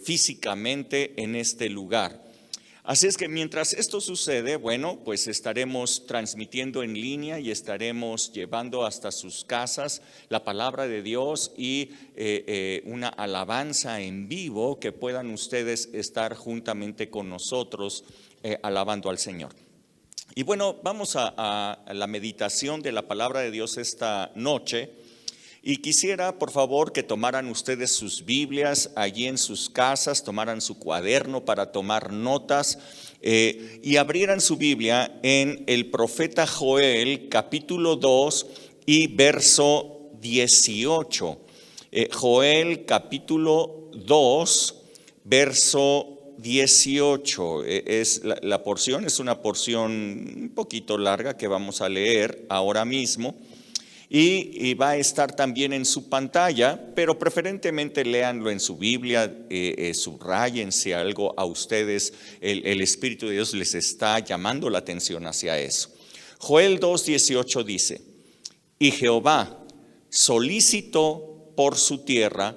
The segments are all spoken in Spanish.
físicamente en este lugar. Así es que mientras esto sucede, bueno, pues estaremos transmitiendo en línea y estaremos llevando hasta sus casas la palabra de Dios y una alabanza en vivo que puedan ustedes estar juntamente con nosotros alabando al Señor. Y bueno, vamos a la meditación de la palabra de Dios esta noche. Y quisiera, por favor, que tomaran ustedes sus Biblias allí en sus casas, tomaran su cuaderno para tomar notas y abrieran su Biblia en el profeta Joel, capítulo 2 y verso 18. Joel, capítulo 2, verso 18. La porción es una porción un poquito larga que vamos a leer ahora mismo. Y va a estar también en su pantalla, pero preferentemente léanlo en su Biblia, subrayen si algo a ustedes, el Espíritu de Dios les está llamando la atención hacia eso. Joel 2:18 dice: y Jehová, solícito por su tierra,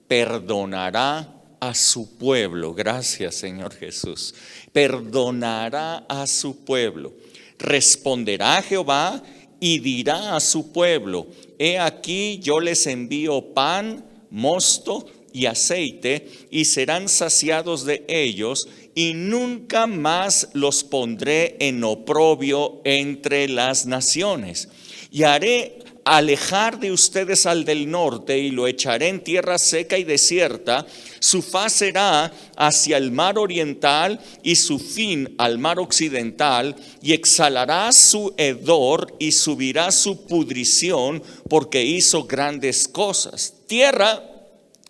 perdonará a su pueblo. Gracias, Señor Jesús. Perdonará a su pueblo. Responderá Jehová y dirá a su pueblo: he aquí yo les envío pan, mosto y aceite, y serán saciados de ellos, y nunca más los pondré en oprobio entre las naciones. Y haré alejar de ustedes al del norte, y lo echaré en tierra seca y desierta. Su faz será hacia el mar oriental y su fin al mar occidental, y exhalará su hedor y subirá su pudrición, porque hizo grandes cosas. Tierra,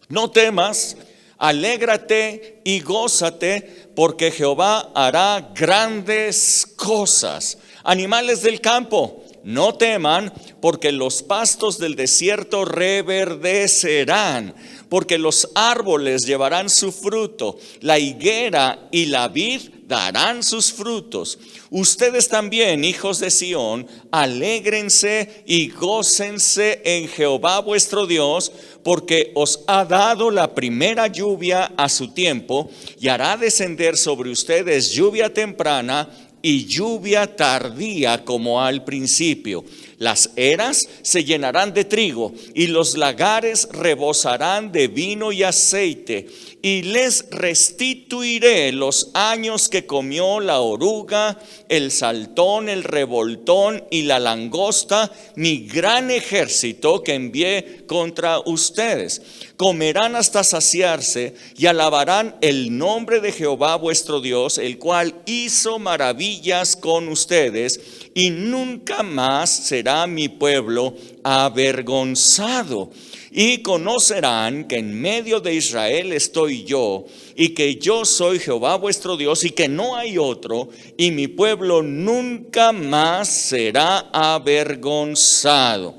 no temas, alégrate y gózate, porque Jehová hará grandes cosas. Animales del campo, no teman, porque los pastos del desierto reverdecerán, porque los árboles llevarán su fruto, la higuera y la vid darán sus frutos. Ustedes también, hijos de Sión, alégrense y gócense en Jehová vuestro Dios, porque os ha dado la primera lluvia a su tiempo, y hará descender sobre ustedes lluvia temprana y lluvia tardía como al principio. Las eras se llenarán de trigo, y los lagares rebosarán de vino y aceite, y les restituiré los años que comió la oruga, el saltón, el revoltón y la langosta, mi gran ejército que envié contra ustedes. Comerán hasta saciarse y alabarán el nombre de Jehová vuestro Dios, el cual hizo maravillas con ustedes, y nunca más será mi pueblo avergonzado. Y conocerán que en medio de Israel estoy yo, y que yo soy Jehová vuestro Dios, y que no hay otro, y mi pueblo nunca más será avergonzado.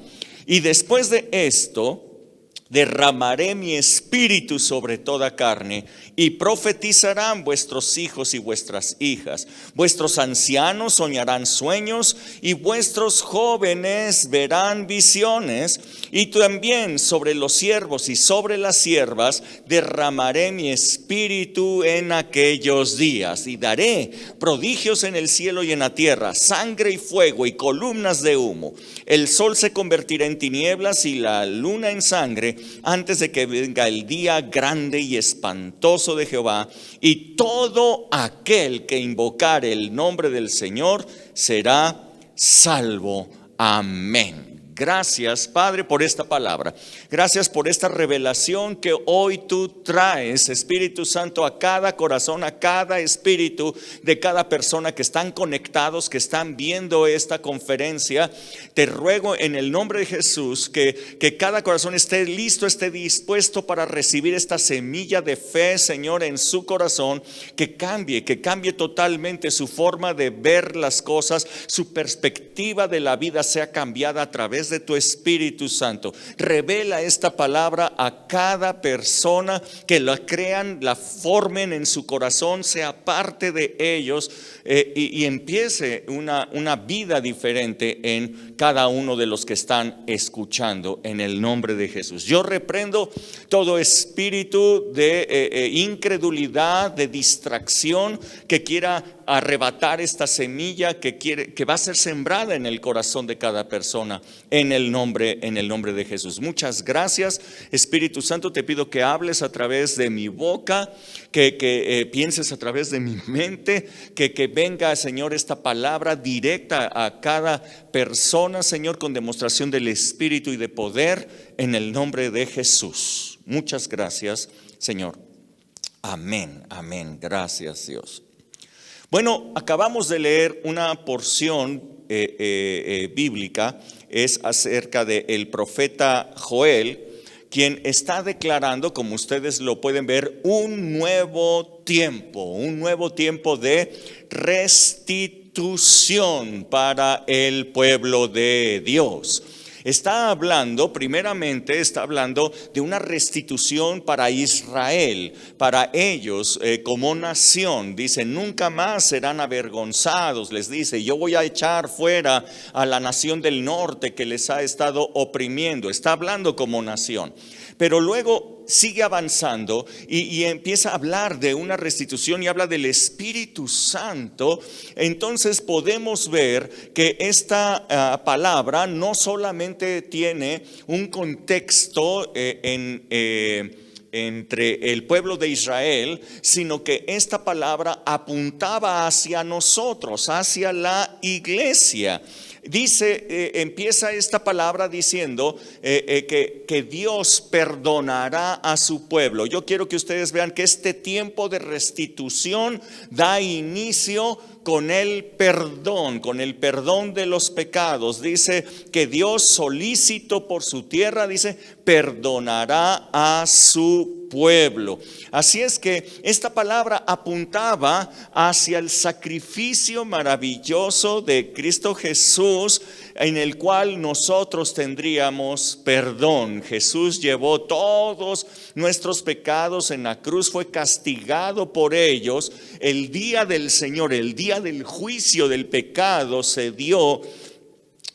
Y después de esto, derramaré mi espíritu sobre toda carne, y profetizarán vuestros hijos y vuestras hijas. Vuestros ancianos soñarán sueños, y vuestros jóvenes verán visiones. Y también sobre los siervos y sobre las siervas derramaré mi espíritu en aquellos días. Y daré prodigios en el cielo y en la tierra, sangre y fuego y columnas de humo. El sol se convertirá en tinieblas y la luna en sangre, antes de que venga el día grande y espantoso de Jehová, y todo aquel que invocare el nombre del Señor será salvo. Amén. Gracias, Padre, por esta palabra. Gracias por esta revelación que hoy tú traes, Espíritu Santo, a cada corazón, a cada espíritu de cada persona que están conectados, que están viendo esta conferencia. Te ruego en el nombre de Jesús que cada corazón esté listo, esté dispuesto para recibir esta semilla de fe, Señor, en su corazón, que cambie totalmente su forma de ver las cosas, su perspectiva de la vida sea cambiada a través través de tu Espíritu Santo. Revela esta palabra a cada persona, que la crean, la formen en su corazón, sea parte de ellos y empiece una vida diferente en cada uno de los que están escuchando, en el nombre de Jesús. Yo reprendo todo espíritu de incredulidad, de distracción que quiera arrebatar esta semilla que va a ser sembrada en el corazón de cada persona, en el nombre de Jesús. Muchas gracias, Espíritu Santo. Te pido que hables a través de mi boca, que pienses a través de mi mente, que venga, Señor, esta palabra directa a cada persona, Señor, con demostración del Espíritu y de poder, en el nombre de Jesús. Muchas gracias, Señor. Amén, amén. Gracias, Dios. Bueno, acabamos de leer una porción bíblica, es acerca del profeta Joel, quien está declarando, como ustedes lo pueden ver, un nuevo tiempo de restitución para el pueblo de Dios. Está hablando de una restitución para Israel, para ellos como nación. Dice, nunca más serán avergonzados. Les dice, yo voy a echar fuera a la nación del norte que les ha estado oprimiendo. Está hablando como nación. Pero luego sigue avanzando y empieza a hablar de una restitución y habla del Espíritu Santo. Entonces podemos ver que esta palabra no solamente tiene un contexto entre el pueblo de Israel, sino que esta palabra apuntaba hacia nosotros, hacia la iglesia. Dice, empieza esta palabra diciendo que Dios perdonará a su pueblo. Yo quiero que ustedes vean que este tiempo de restitución da inicio con el perdón de los pecados. Dice que Dios, solícito por su tierra, dice, perdonará a su pueblo. Así es que esta palabra apuntaba hacia el sacrificio maravilloso de Cristo Jesús, en el cual nosotros tendríamos perdón. Jesús llevó todos nuestros pecados en la cruz, fue castigado por ellos. El día del Señor, el día del juicio del pecado se dio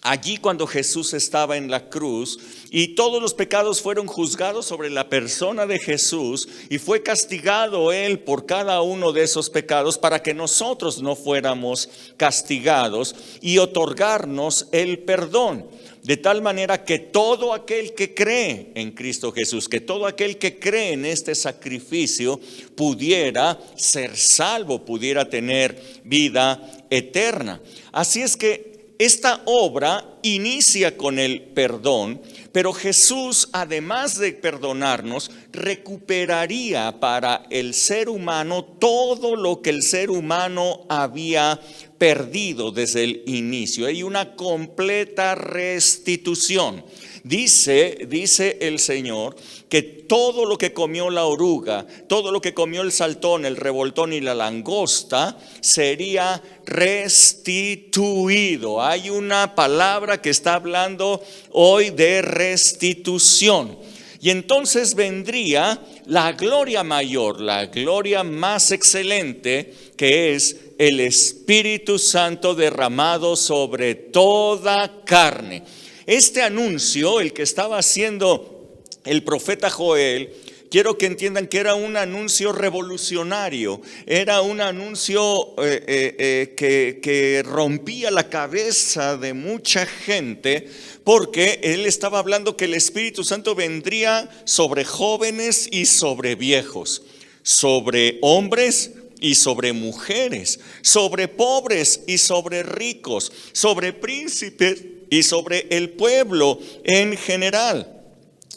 allí cuando Jesús estaba en la cruz, y todos los pecados fueron juzgados sobre la persona de Jesús, y fue castigado Él por cada uno de esos pecados para que nosotros no fuéramos castigados y otorgarnos el perdón. De tal manera que todo aquel que cree en Cristo Jesús, que todo aquel que cree en este sacrificio pudiera ser salvo, pudiera tener vida eterna. Así es que esta obra inicia con el perdón, pero Jesús, además de perdonarnos, recuperaría para el ser humano todo lo que el ser humano había perdido desde el inicio. Hay una completa restitución. Dice el Señor que todo lo que comió la oruga, todo lo que comió el saltón, el revoltón y la langosta sería restituido. Hay una palabra que está hablando hoy de restitución. Y entonces vendría la gloria mayor, la gloria más excelente, que es el Espíritu Santo derramado sobre toda carne. Este anuncio, el que estaba haciendo el profeta Joel, quiero que entiendan que era un anuncio revolucionario, era un anuncio que rompía la cabeza de mucha gente, porque él estaba hablando que el Espíritu Santo vendría sobre jóvenes y sobre viejos, sobre hombres y sobre mujeres, sobre pobres y sobre ricos, sobre príncipes y sobre el pueblo en general.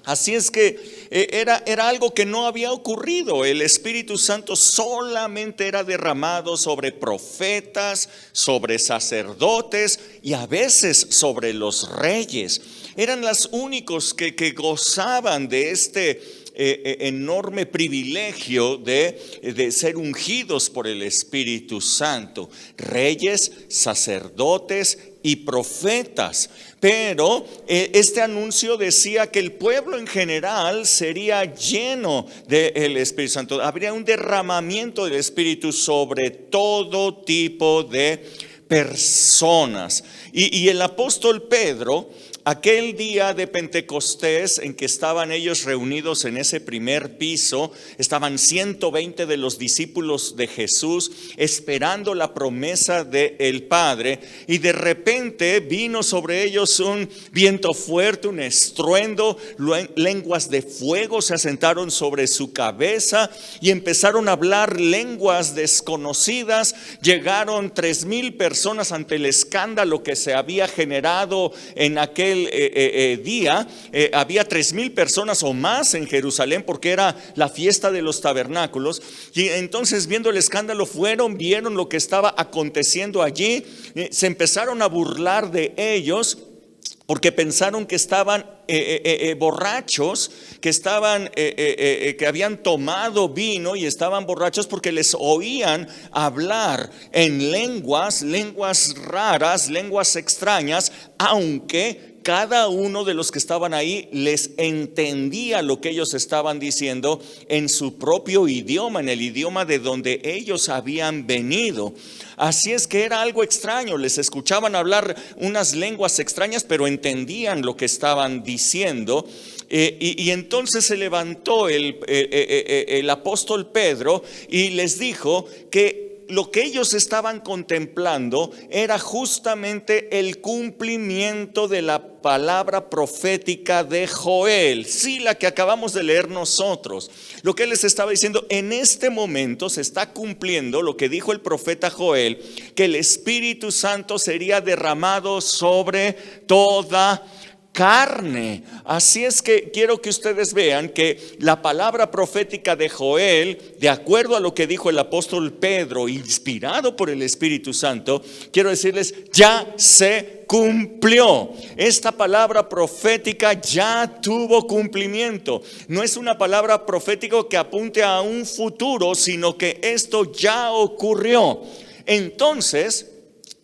Así es que era algo que no había ocurrido. El Espíritu Santo solamente era derramado sobre profetas, sobre sacerdotes y a veces sobre los reyes. Eran los únicos que gozaban de este enorme privilegio de ser ungidos por el Espíritu Santo, reyes, sacerdotes y profetas. Pero este anuncio decía que el pueblo en general sería lleno del Espíritu Santo. Habría un derramamiento del Espíritu sobre todo tipo de personas. Y el apóstol Pedro, aquel día de Pentecostés en que estaban ellos reunidos en ese primer piso, estaban 120 de los discípulos de Jesús esperando la promesa del Padre, y de repente vino sobre ellos un viento fuerte, un estruendo, lenguas de fuego se asentaron sobre su cabeza y empezaron a hablar lenguas desconocidas. Llegaron 3,000 personas ante el escándalo que se había generado en aquel día. Había 3,000 personas o más en Jerusalén porque era la fiesta de los tabernáculos, y entonces, viendo el escándalo, vieron lo que estaba aconteciendo allí. Se empezaron a burlar de ellos porque pensaron que estaban borrachos, que habían tomado vino y estaban borrachos porque les oían hablar en lenguas raras, lenguas extrañas, aunque cada uno de los que estaban ahí les entendía lo que ellos estaban diciendo en su propio idioma, en el idioma de donde ellos habían venido. Así es que era algo extraño, les escuchaban hablar unas lenguas extrañas, pero entendían lo que estaban diciendo. Y entonces se levantó el apóstol Pedro y les dijo que lo que ellos estaban contemplando era justamente el cumplimiento de la palabra profética de Joel, sí, la que acabamos de leer nosotros. Lo que él les estaba diciendo: en este momento se está cumpliendo lo que dijo el profeta Joel, que el Espíritu Santo sería derramado sobre toda carne. Así es que quiero que ustedes vean que la palabra profética de Joel, de acuerdo a lo que dijo el apóstol Pedro, inspirado por el Espíritu Santo, quiero decirles, ya se cumplió. Esta palabra profética ya tuvo cumplimiento. No es una palabra profética que apunte a un futuro, sino que esto ya ocurrió. Entonces,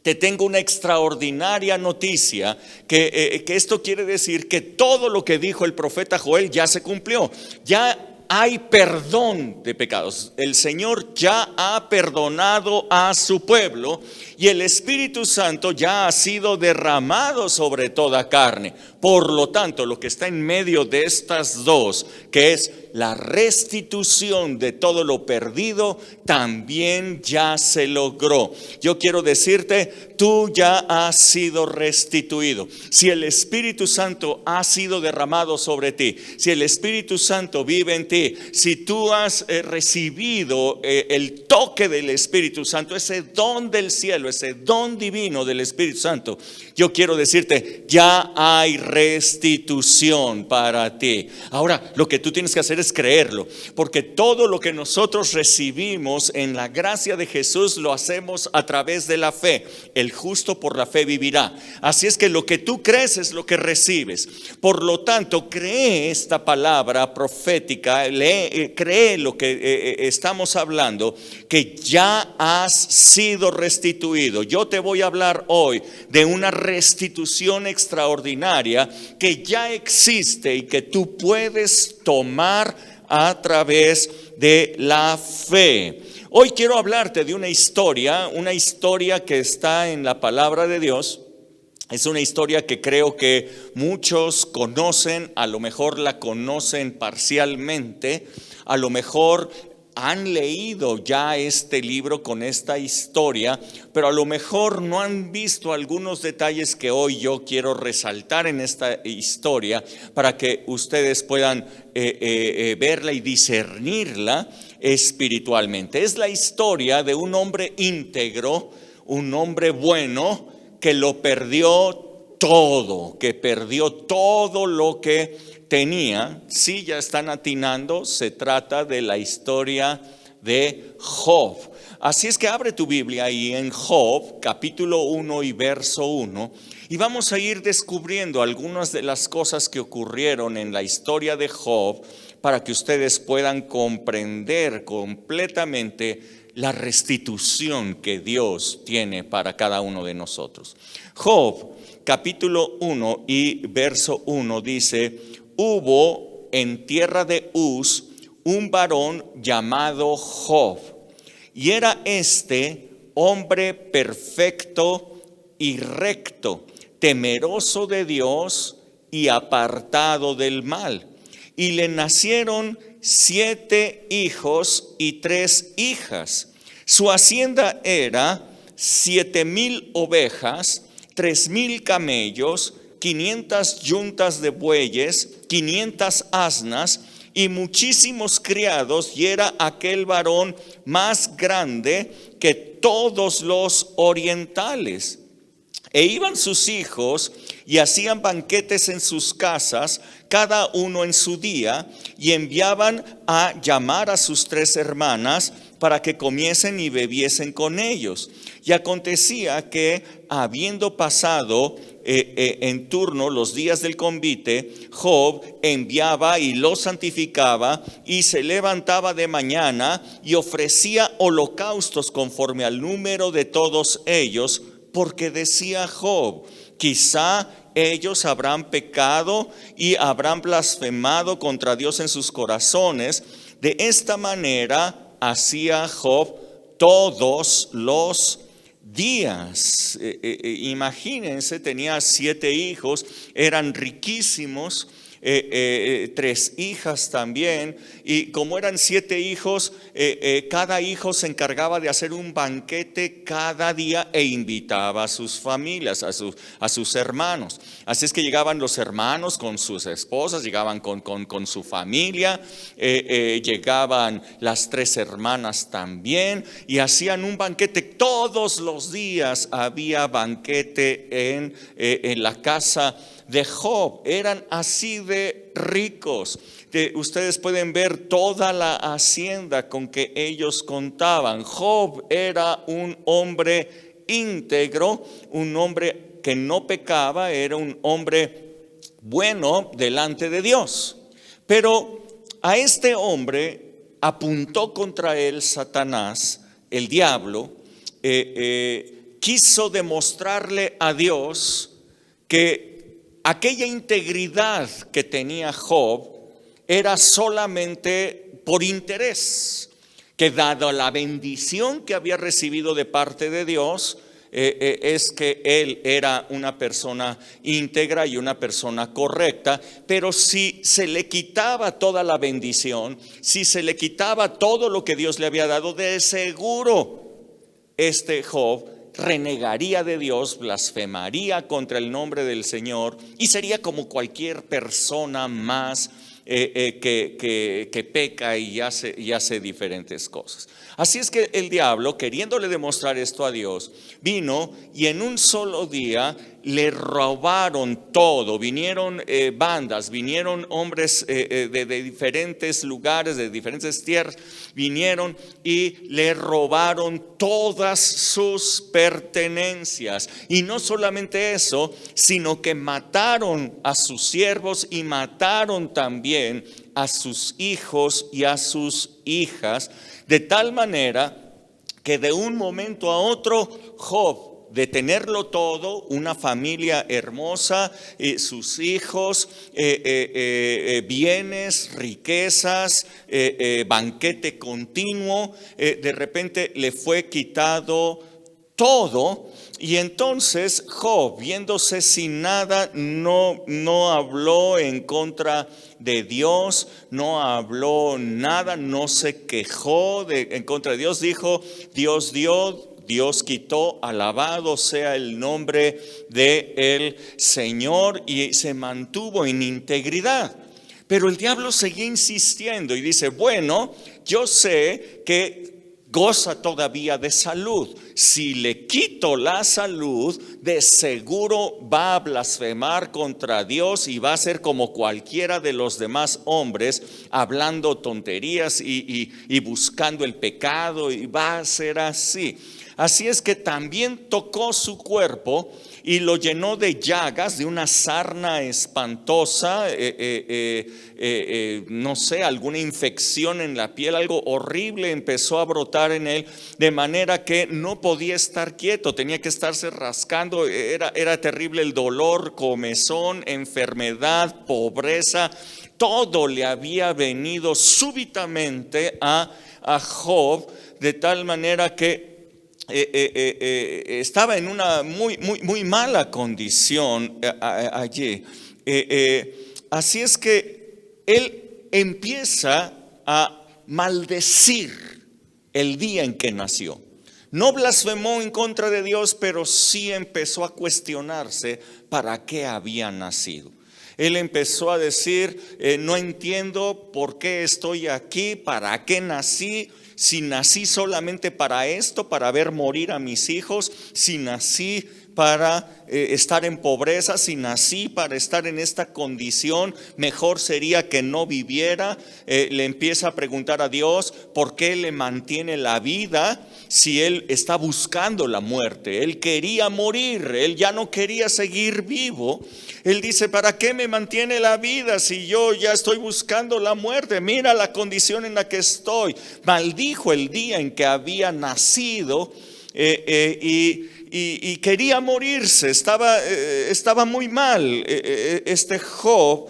te tengo una extraordinaria noticia, que esto quiere decir que todo lo que dijo el profeta Joel ya se cumplió. Ya hay perdón de pecados. El Señor ya ha perdonado a su pueblo y el Espíritu Santo ya ha sido derramado sobre toda carne. Por lo tanto, lo que está en medio de estas dos, que es la restitución de todo lo perdido, también ya se logró. Yo quiero decirte, tú ya has sido restituido. Si el Espíritu Santo ha sido derramado sobre ti, si el Espíritu Santo vive en ti, si tú has recibido el toque del Espíritu Santo, ese don del cielo, ese don divino del Espíritu Santo, yo quiero decirte, ya hay restitución para ti. Ahora, lo que tú tienes que hacer es creerlo, porque todo lo que nosotros recibimos en la gracia de Jesús lo hacemos a través de la fe. El justo por la fe vivirá. Así es que lo que tú crees es lo que recibes. Por lo tanto, cree esta palabra profética, cree lo que estamos hablando, que ya has sido restituido. Yo te voy a hablar hoy de una restitución extraordinaria que ya existe y que tú puedes tomar a través de la fe. Hoy quiero hablarte de una historia que está en la palabra de Dios. Es una historia que creo que muchos conocen, a lo mejor la conocen parcialmente, a lo mejor han leído ya este libro con esta historia, pero a lo mejor no han visto algunos detalles que hoy yo quiero resaltar en esta historia para que ustedes puedan verla y discernirla espiritualmente. Es la historia de un hombre íntegro, un hombre bueno que lo perdió todo, que perdió todo lo que tenía. Sí, ya están atinando, se trata de la historia de Job. Así es que abre tu Biblia ahí en Job, capítulo 1 y verso 1, y vamos a ir descubriendo algunas de las cosas que ocurrieron en la historia de Job para que ustedes puedan comprender completamente la restitución que Dios tiene para cada uno de nosotros. Job, capítulo 1 y verso 1 dice: hubo en tierra de Uz un varón llamado Job, y era hombre perfecto y recto, temeroso de Dios y apartado del mal. Y le nacieron 7 hijos y 3 hijas. Su hacienda era 7,000 ovejas, 3,000 camellos, 500 yuntas de bueyes, 500 asnas y muchísimos criados, y era aquel varón más grande que todos los orientales. E iban sus hijos y hacían banquetes en sus casas, cada uno en su día, y enviaban a llamar a sus 3 hermanas para que comiesen y bebiesen con ellos. Y acontecía que, habiendo pasado en turno los días del convite, Job enviaba y los santificaba, y se levantaba de mañana y ofrecía holocaustos conforme al número de todos ellos, porque decía Job: quizá ellos habrán pecado y habrán blasfemado contra Dios en sus corazones. De esta manera hacía Job todos los días. Imagínense, tenía 7 hijos, eran riquísimos. 3 hijas también, y como eran 7 hijos, cada hijo se encargaba de hacer un banquete cada día e invitaba a sus familias, a sus hermanos. Así es que llegaban los hermanos con sus esposas, llegaban con su familia, llegaban las 3 hermanas también, y hacían un banquete. Todos los días había banquete en la casa de Job. Eran así de ricos. Ustedes pueden ver toda la hacienda con que ellos contaban. Job era un hombre íntegro, un hombre que no pecaba, era un hombre bueno delante de Dios. Pero a este hombre apuntó contra él Satanás, el diablo. Quiso demostrarle a Dios que aquella integridad que tenía Job era solamente por interés, que dado la bendición que había recibido de parte de Dios, es que él era una persona íntegra y una persona correcta. Pero si se le quitaba toda la bendición, si se le quitaba todo lo que Dios le había dado, de seguro Job renegaría de Dios, blasfemaría contra el nombre del Señor, y sería como cualquier persona más que peca y hace diferentes cosas. Así es que el diablo, queriéndole demostrar esto a Dios, vino y en un solo día le robaron todo. Vinieron bandas, vinieron hombres de diferentes lugares, de diferentes tierras, vinieron y le robaron todas sus pertenencias. Y no solamente eso, sino que mataron a sus siervos y mataron también a sus hijos y a sus hijas, de tal manera que de un momento a otro Job, de tenerlo todo, una familia hermosa, sus hijos, bienes, riquezas, banquete continuo, de repente le fue quitado todo. Y entonces Job, viéndose sin nada, no habló en contra de Dios, no habló nada, no se quejó en contra de Dios. Dijo: Dios dio, Dios quitó, alabado sea el nombre del Señor, y se mantuvo en integridad. Pero el diablo seguía insistiendo y dice: bueno, yo sé que goza todavía de salud. Si le quito la salud, de seguro va a blasfemar contra Dios y va a ser como cualquiera de los demás hombres, hablando tonterías y buscando el pecado, y va a ser así. Así es que también tocó su cuerpo y lo llenó de llagas, de una sarna espantosa, no sé, alguna infección en la piel, algo horrible empezó a brotar en él, de manera que no podía estar quieto, tenía que estarse rascando, era terrible el dolor, comezón, enfermedad, pobreza, todo le había venido súbitamente a Job, de tal manera que estaba en una muy mala condición allí. Así es que él empieza a maldecir el día en que nació. No blasfemó en contra de Dios, pero sí empezó a cuestionarse para qué había nacido. Él empezó a decir, no entiendo por qué estoy aquí, para qué nací, si nací solamente para esto, para ver morir a mis hijos, si nací para estar en pobreza, si nací para estar en esta condición, mejor sería que no viviera. Le empieza a preguntar a Dios por qué le mantiene la vida si él está buscando la muerte. Él quería morir, él ya no quería seguir vivo. Él dice, ¿para qué me mantiene la vida si yo ya estoy buscando la muerte? Mira la condición en la que estoy. Maldijo el día en que había nacido y quería morirse, estaba muy mal. Este Job,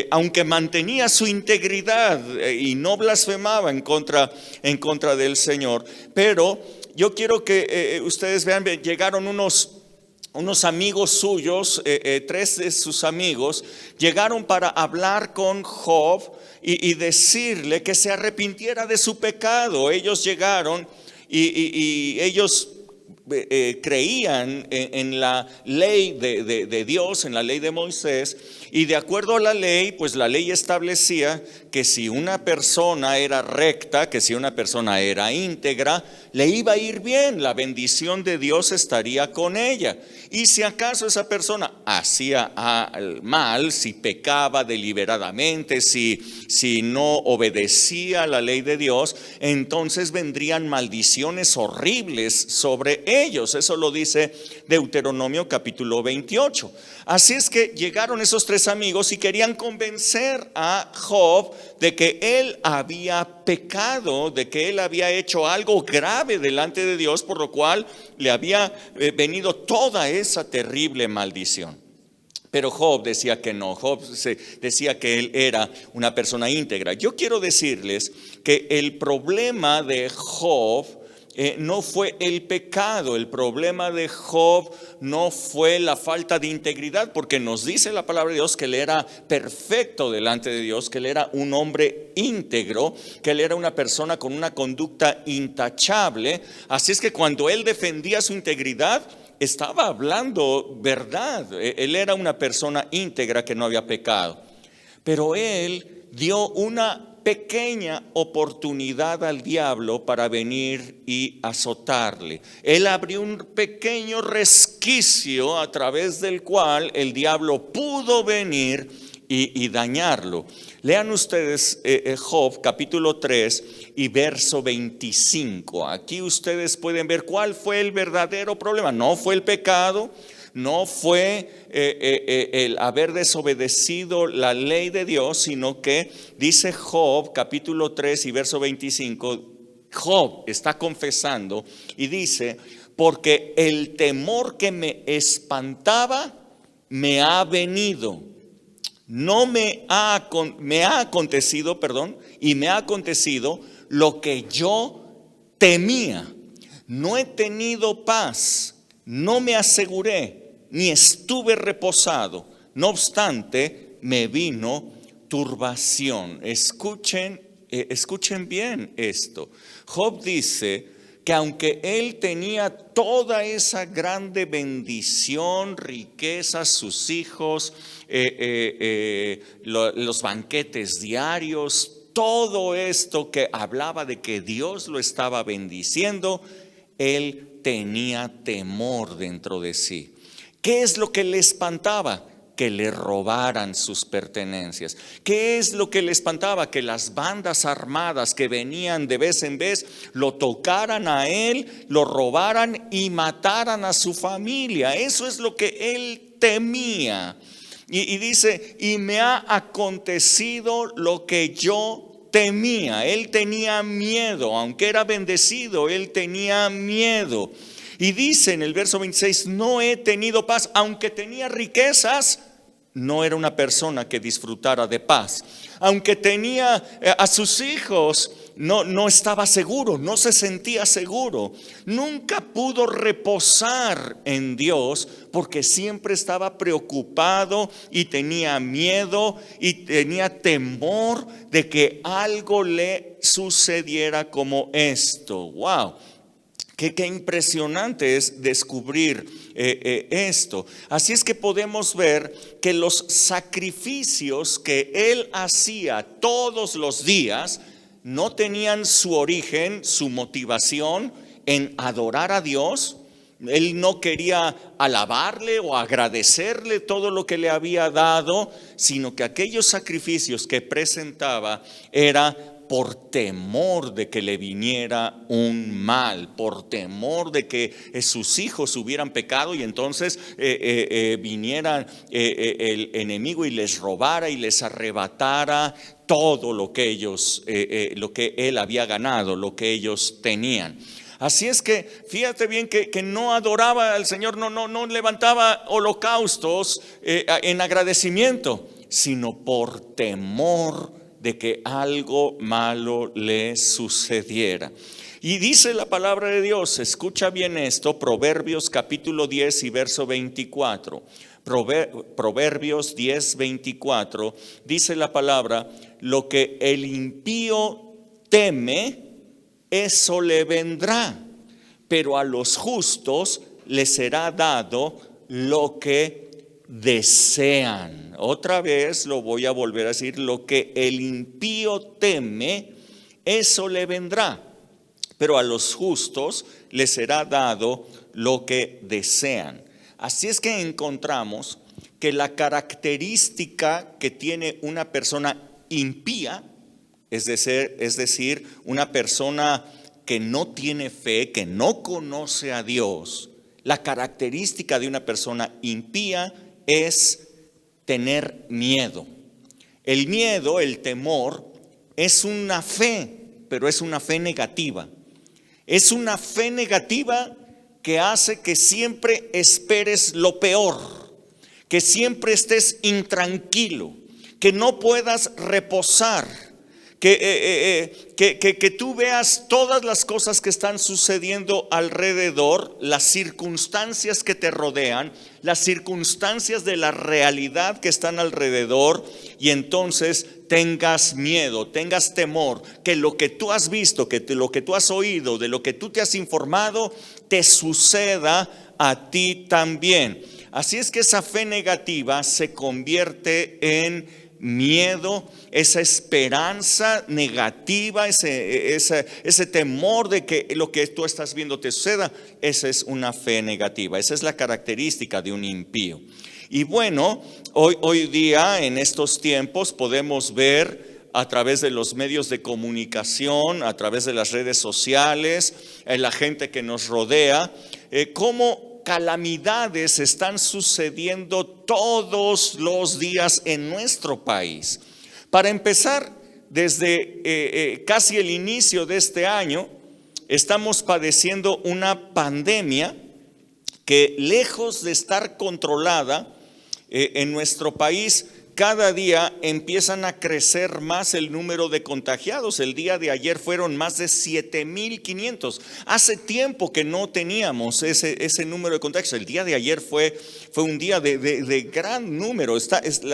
aunque mantenía su integridad y no blasfemaba en contra del Señor, pero yo quiero que ustedes vean, llegaron unos amigos suyos, 3 de sus amigos, llegaron para hablar con Job y decirle que se arrepintiera de su pecado. Ellos llegaron y ellos creían en la ley de Dios, en la ley de Moisés, y de acuerdo a la ley, pues la ley establecía que si una persona era recta, que si una persona era íntegra, le iba a ir bien, la bendición de Dios estaría con ella. Y si acaso esa persona hacía mal, si pecaba deliberadamente, si no obedecía la ley de Dios, entonces vendrían maldiciones horribles sobre ellos. Eso lo dice Deuteronomio capítulo 28. Así es que llegaron esos 3 amigos y querían convencer a Job de que él había pecado, de que él había hecho algo grave delante de Dios, por lo cual le había venido toda esa terrible maldición. Pero Job decía que no, Job decía que él era una persona íntegra. Yo quiero decirles que el problema de Job no fue el pecado, el problema de Job no fue la falta de integridad, porque nos dice la palabra de Dios que él era perfecto delante de Dios, que él era un hombre íntegro, que él era una persona con una conducta intachable. Así es que cuando él defendía su integridad, estaba hablando verdad. Él era una persona íntegra que no había pecado. Pero él dio una pequeña oportunidad al diablo para venir y azotarle. Él abrió un pequeño resquicio a través del cual el diablo pudo venir y dañarlo. Lean ustedes Job capítulo 3 y verso 25. Aquí ustedes pueden ver cuál fue el verdadero problema. No fue el pecado, no fue el haber desobedecido la ley de Dios, sino que dice Job capítulo 3 y verso 25, Job está confesando y dice, porque el temor que me espantaba me ha venido. No me ha acontecido lo que yo temía. No he tenido paz, no me aseguré, ni estuve reposado. No obstante, me vino turbación. Escuchen bien esto. Job dice que aunque él tenía toda esa grande bendición, riquezas, sus hijos, los banquetes diarios, todo esto que hablaba de que Dios lo estaba bendiciendo, él tenía temor dentro de sí. ¿Qué es lo que le espantaba? que le robaran sus pertenencias. ¿Qué es lo que le espantaba? Que las bandas armadas que venían de vez en vez lo tocaran a él, lo robaran y mataran a su familia. Eso es lo que él temía. Y dice, y me ha acontecido lo que yo temía. Él tenía miedo, aunque era bendecido, él tenía miedo. Y dice en el verso 26, no he tenido paz, aunque tenía riquezas, no era una persona que disfrutara de paz. Aunque tenía a sus hijos, no estaba seguro, no se sentía seguro. Nunca pudo reposar en Dios porque siempre estaba preocupado y tenía miedo y tenía temor de que algo le sucediera como esto. ¡Wow! Qué impresionante es descubrir esto. Así es que podemos ver que los sacrificios que él hacía todos los días no tenían su origen, su motivación en adorar a Dios. Él no quería alabarle o agradecerle todo lo que le había dado, sino que aquellos sacrificios que presentaba era por temor de que le viniera un mal, por temor de que sus hijos hubieran pecado y entonces viniera el enemigo y les robara y les arrebatara todo lo que ellos, lo que él había ganado, lo que ellos tenían. Así es que fíjate bien que no adoraba al Señor, no levantaba holocaustos en agradecimiento, sino por temor de que algo malo le sucediera. Y dice la palabra de Dios, escucha bien esto, Proverbios capítulo 10 y verso 24. Proverbios 10, 24, dice la palabra, lo que el impío teme, eso le vendrá, pero a los justos les será dado lo que desean. Otra vez lo voy a volver a decir, lo que el impío teme, eso le vendrá, pero a los justos les será dado lo que desean. Así es que encontramos que la característica que tiene una persona impía, es decir, una persona que no tiene fe, que no conoce a Dios, la característica de una persona impía es tener miedo. El miedo, el temor, es una fe, pero es una fe negativa. Es una fe negativa que hace que siempre esperes lo peor, que siempre estés intranquilo, que no puedas reposar. Que tú veas todas las cosas que están sucediendo alrededor, las circunstancias que te rodean, las circunstancias de la realidad que están alrededor, y entonces tengas miedo, tengas temor, que lo que tú has visto, lo que tú has oído, de lo que tú te has informado, te suceda a ti también. Así es que esa fe negativa se convierte en miedo, esa esperanza negativa, ese temor de que lo que tú estás viendo te suceda. Esa es una fe negativa, esa es la característica de un impío. Y bueno, hoy día en estos tiempos podemos ver a través de los medios de comunicación, a través de las redes sociales, la gente que nos rodea, cómo calamidades están sucediendo todos los días en nuestro país. Para empezar, desde casi el inicio de este año, estamos padeciendo una pandemia que, lejos de estar controlada en nuestro país, cada día empiezan a crecer más el número de contagiados. El día de ayer fueron más de 7,500. Hace tiempo que no teníamos ese número de contagios. El día de ayer fue un día de gran número.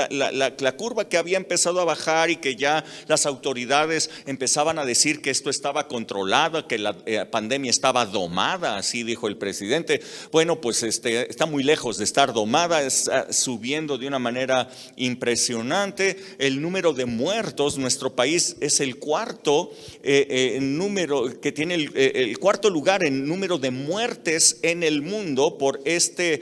La curva que había empezado a bajar y que ya las autoridades empezaban a decir que esto estaba controlado, que la pandemia estaba domada, así dijo el presidente. Bueno, pues está muy lejos de estar domada, está subiendo de una manera impresionante. impresionante el número de muertos. Nuestro país es el cuarto número, que tiene el cuarto lugar en número de muertes en el mundo por este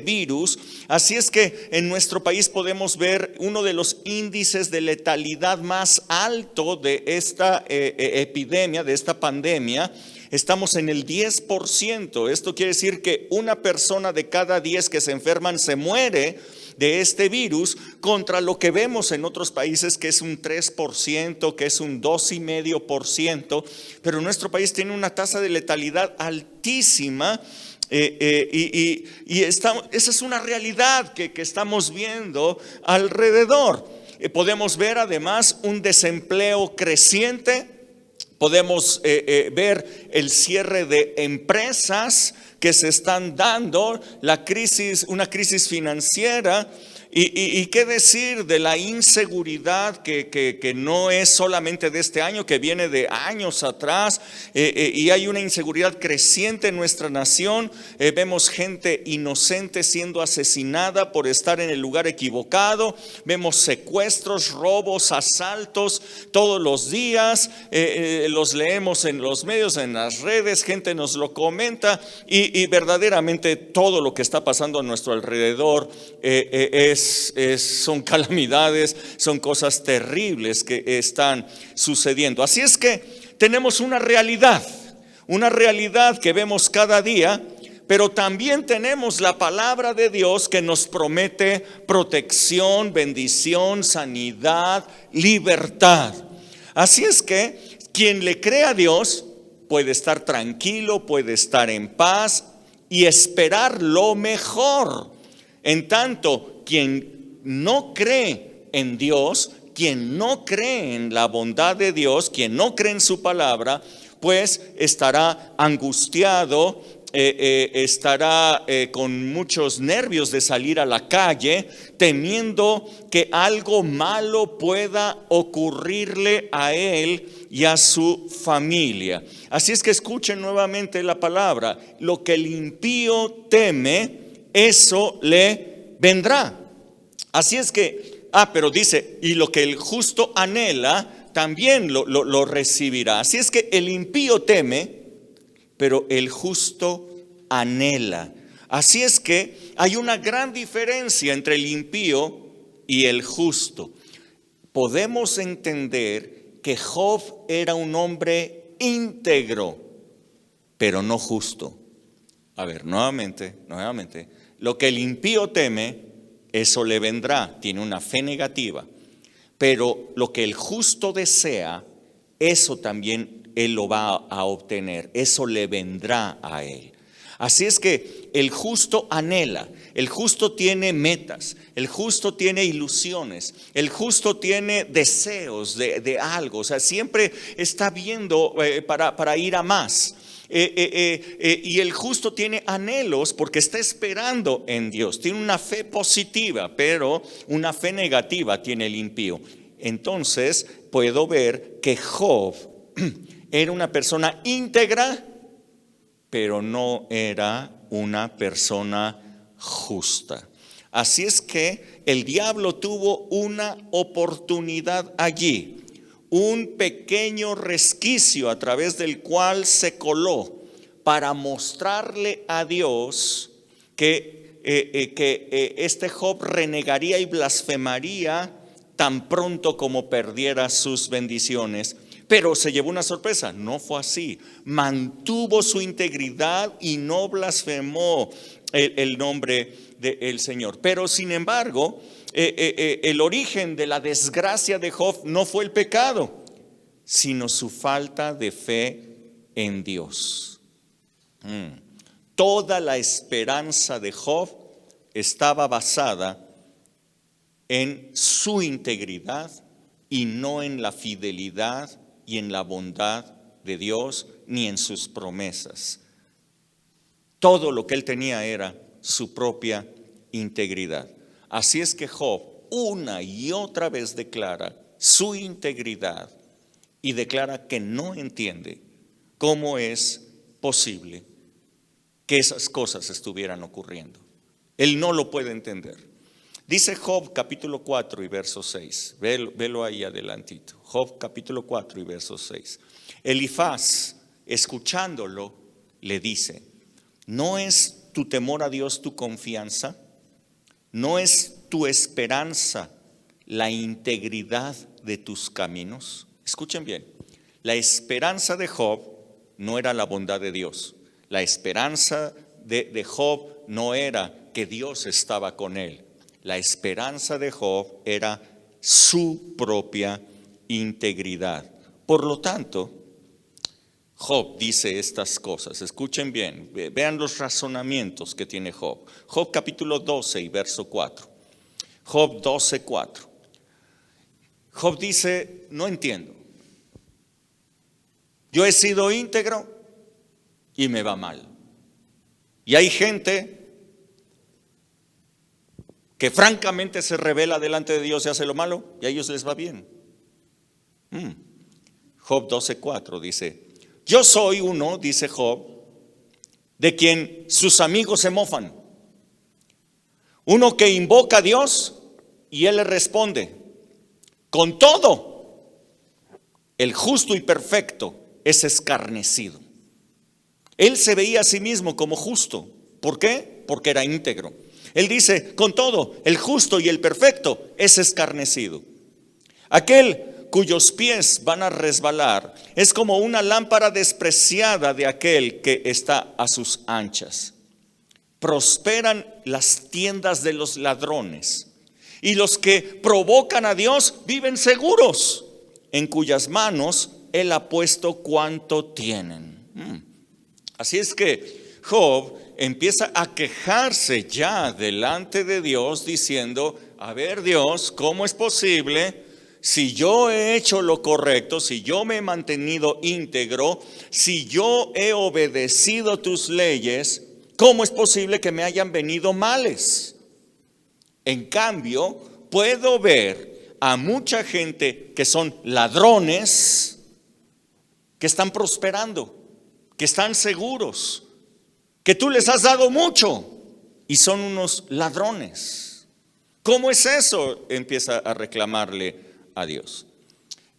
virus. Así es que en nuestro país podemos ver uno de los índices de letalidad más alto de esta epidemia, de esta pandemia. Estamos en el 10%. Esto quiere decir que una persona de cada 10 que se enferman se muere de este virus, contra lo que vemos en otros países que es un 3%, que es un 2,5%, pero nuestro país tiene una tasa de letalidad altísima. Esa es una realidad que estamos viendo alrededor. Podemos ver además un desempleo creciente. Podemos ver el cierre de empresas que se están dando, una crisis financiera. Y qué decir de la inseguridad que no es solamente de este año, que viene de años atrás, y hay una inseguridad creciente en nuestra nación. Vemos gente inocente siendo asesinada por estar en el lugar equivocado. Vemos secuestros, robos, asaltos todos los días. Los leemos en los medios, en las redes, gente nos lo comenta, y verdaderamente todo lo que está pasando a nuestro alrededor son calamidades, son cosas terribles que están sucediendo. Así es que tenemos una realidad que vemos cada día, pero también tenemos la palabra de Dios que nos promete protección, bendición, sanidad, libertad. Así es que quien le cree a Dios puede estar tranquilo, puede estar en paz y esperar lo mejor. En tanto, quien no cree en Dios, quien no cree en la bondad de Dios, quien no cree en su palabra, pues estará angustiado, estará con muchos nervios de salir a la calle, temiendo que algo malo pueda ocurrirle a él y a su familia. Así es que escuchen nuevamente la palabra: lo que el impío teme, eso le vendrá. Así es que, pero dice, y lo que el justo anhela, también lo recibirá. Así es que el impío teme, pero el justo anhela. Así es que hay una gran diferencia entre el impío y el justo. Podemos entender que Job era un hombre íntegro, pero no justo. A ver, nuevamente, lo que el impío teme, eso le vendrá. Tiene una fe negativa. Pero lo que el justo desea, eso también él lo va a obtener. Eso le vendrá a él. Así es que el justo anhela, el justo tiene metas, el justo tiene ilusiones, el justo tiene deseos de algo. O sea, siempre está viendo para ir a más. Y el justo tiene anhelos porque está esperando en Dios. Tiene una fe positiva, pero una fe negativa tiene el impío. Entonces puedo ver que Job era una persona íntegra, pero no era una persona justa. Así es que el diablo tuvo una oportunidad allí. Un pequeño resquicio a través del cual se coló para mostrarle a Dios que este Job renegaría y blasfemaría tan pronto como perdiera sus bendiciones. Pero se llevó una sorpresa, no fue así. Mantuvo su integridad y no blasfemó el nombre del Señor. Pero sin embargo, el origen de la desgracia de Job no fue el pecado, sino su falta de fe en Dios. Toda la esperanza de Job estaba basada en su integridad y no en la fidelidad y en la bondad de Dios ni en sus promesas. Todo lo que él tenía era su propia integridad. Así es que Job una y otra vez declara su integridad y declara que no entiende cómo es posible que esas cosas estuvieran ocurriendo. Él no lo puede entender. Dice Job capítulo 4 y verso 6. Velo ahí adelantito. Job capítulo 4 y verso 6. Elifaz, escuchándolo, le dice: ¿no es tu temor a Dios tu confianza? ¿No es tu esperanza la integridad de tus caminos? Escuchen bien, la esperanza de Job no era la bondad de Dios. La esperanza de Job no era que Dios estaba con él. La esperanza de Job era su propia integridad. Por lo tanto, Job dice estas cosas. Escuchen bien, vean los razonamientos que tiene Job. Job capítulo 12 y verso 4. Job 12, 4. Job dice: no entiendo. Yo he sido íntegro y me va mal. Y hay gente que francamente se revela delante de Dios y hace lo malo, y a ellos les va bien. Job 12:4 dice: yo soy uno, dice Job, de quien sus amigos se mofan. Uno que invoca a Dios y Él le responde. Con todo, el justo y perfecto es escarnecido. Él se veía a sí mismo como justo. ¿Por qué? Porque era íntegro. Él dice: con todo, el justo y el perfecto es escarnecido. Aquel cuyos pies van a resbalar es como una lámpara despreciada de aquel que está a sus anchas. Prosperan las tiendas de los ladrones, y los que provocan a Dios viven seguros, en cuyas manos Él ha puesto cuanto tienen. Así es que Job empieza a quejarse ya delante de Dios diciendo: a ver, Dios, ¿cómo es posible? Si yo he hecho lo correcto, si yo me he mantenido íntegro, si yo he obedecido tus leyes, ¿cómo es posible que me hayan venido males? En cambio, puedo ver a mucha gente que son ladrones, que están prosperando, que están seguros, que tú les has dado mucho y son unos ladrones. ¿Cómo es eso? Empieza a reclamarle a Dios.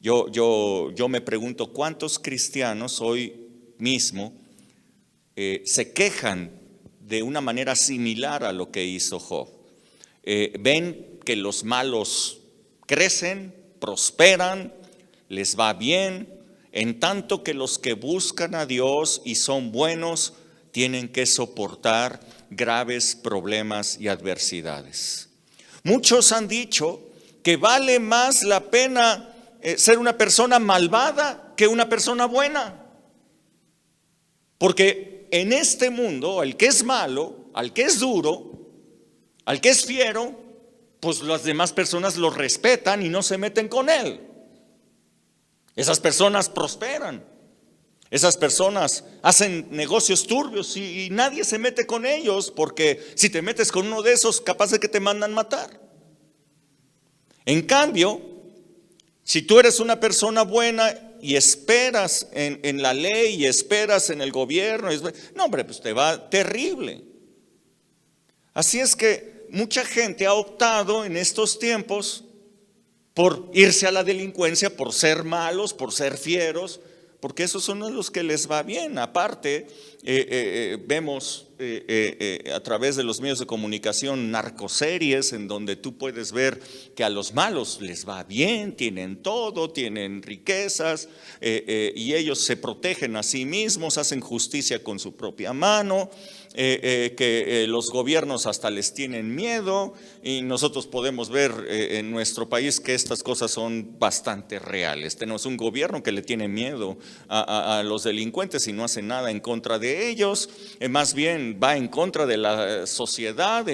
Yo me pregunto, ¿cuántos cristianos hoy mismo se quejan de una manera similar a lo que hizo Job? Ven que los malos crecen, prosperan, les va bien, en tanto que los que buscan a Dios y son buenos tienen que soportar graves problemas y adversidades. Muchos han dicho que vale más la pena ser una persona malvada que una persona buena. Porque en este mundo, al que es malo, al que es duro, al que es fiero, pues las demás personas lo respetan y no se meten con él. Esas personas prosperan. Esas personas hacen negocios turbios y nadie se mete con ellos, porque si te metes con uno de esos, capaz de que te mandan matar. En cambio, si tú eres una persona buena y esperas en la ley y esperas en el gobierno, no, hombre, pues te va terrible. Así es que mucha gente ha optado en estos tiempos por irse a la delincuencia, por ser malos, por ser fieros, porque esos son los que les va bien. Aparte, vemos a través de los medios de comunicación narcoseries en donde tú puedes ver que a los malos les va bien, tienen todo, tienen riquezas, y ellos se protegen a sí mismos, hacen justicia con su propia mano, que los gobiernos hasta les tienen miedo, y nosotros podemos ver en nuestro país que estas cosas son bastante reales. Tenemos un gobierno que le tiene miedo a los delincuentes y no hace nada en contra de ellos, más bien va en contra de la sociedad,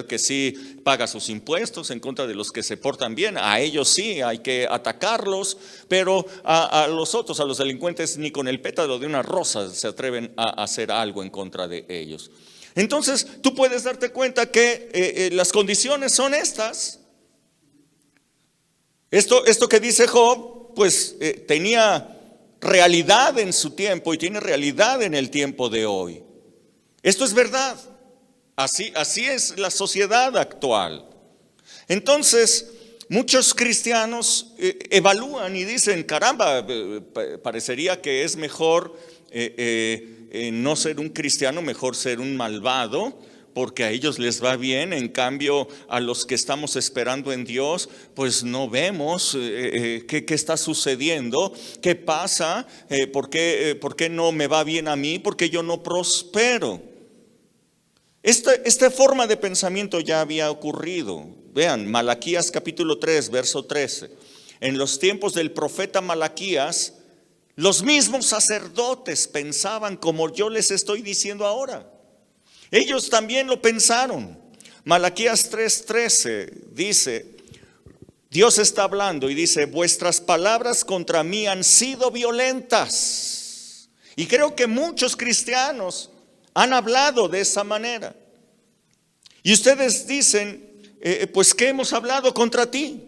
que sí paga sus impuestos, en contra de los que se portan bien. A ellos sí hay que atacarlos, pero a los otros, a los delincuentes, ni con el pétalo de una rosa se atreven a hacer algo en contra de ellos. Entonces tú puedes darte cuenta que las condiciones son estas. Esto que dice Job, pues tenía realidad en su tiempo y tiene realidad en el tiempo de hoy. Esto es verdad. Así es la sociedad actual. Entonces, muchos cristianos evalúan y dicen, caramba, parecería que es mejor no ser un cristiano, mejor ser un malvado, porque a ellos les va bien. En cambio, a los que estamos esperando en Dios, pues no vemos qué está sucediendo, qué pasa, por qué no me va bien a mí, porque yo no prospero. Esta forma de pensamiento ya había ocurrido. Vean, Malaquías capítulo 3, verso 13. En los tiempos del profeta Malaquías, los mismos sacerdotes pensaban como yo les estoy diciendo ahora. Ellos también lo pensaron. Malaquías 3:13 dice, Dios está hablando y dice, vuestras palabras contra mí han sido violentas. Y creo que muchos cristianos han hablado de esa manera. Y ustedes dicen, pues ¿qué hemos hablado contra ti?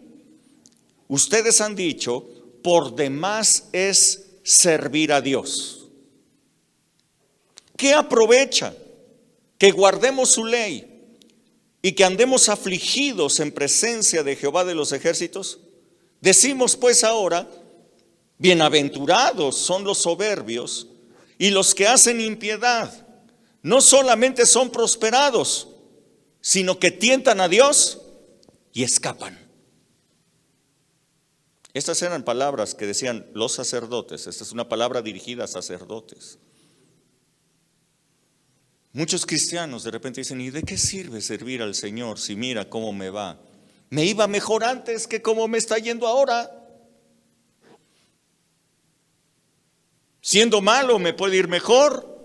Ustedes han dicho, por demás es servir a Dios. ¿Qué aprovecha que guardemos su ley y que andemos afligidos en presencia de Jehová de los ejércitos? Decimos pues ahora, bienaventurados son los soberbios y los que hacen impiedad. No solamente son prosperados, sino que tientan a Dios y escapan. Estas eran palabras que decían los sacerdotes. Esta es una palabra dirigida a sacerdotes. Muchos cristianos de repente dicen, ¿y de qué sirve servir al Señor si mira cómo me va? Me iba mejor antes que cómo me está yendo ahora. Siendo malo me puede ir mejor.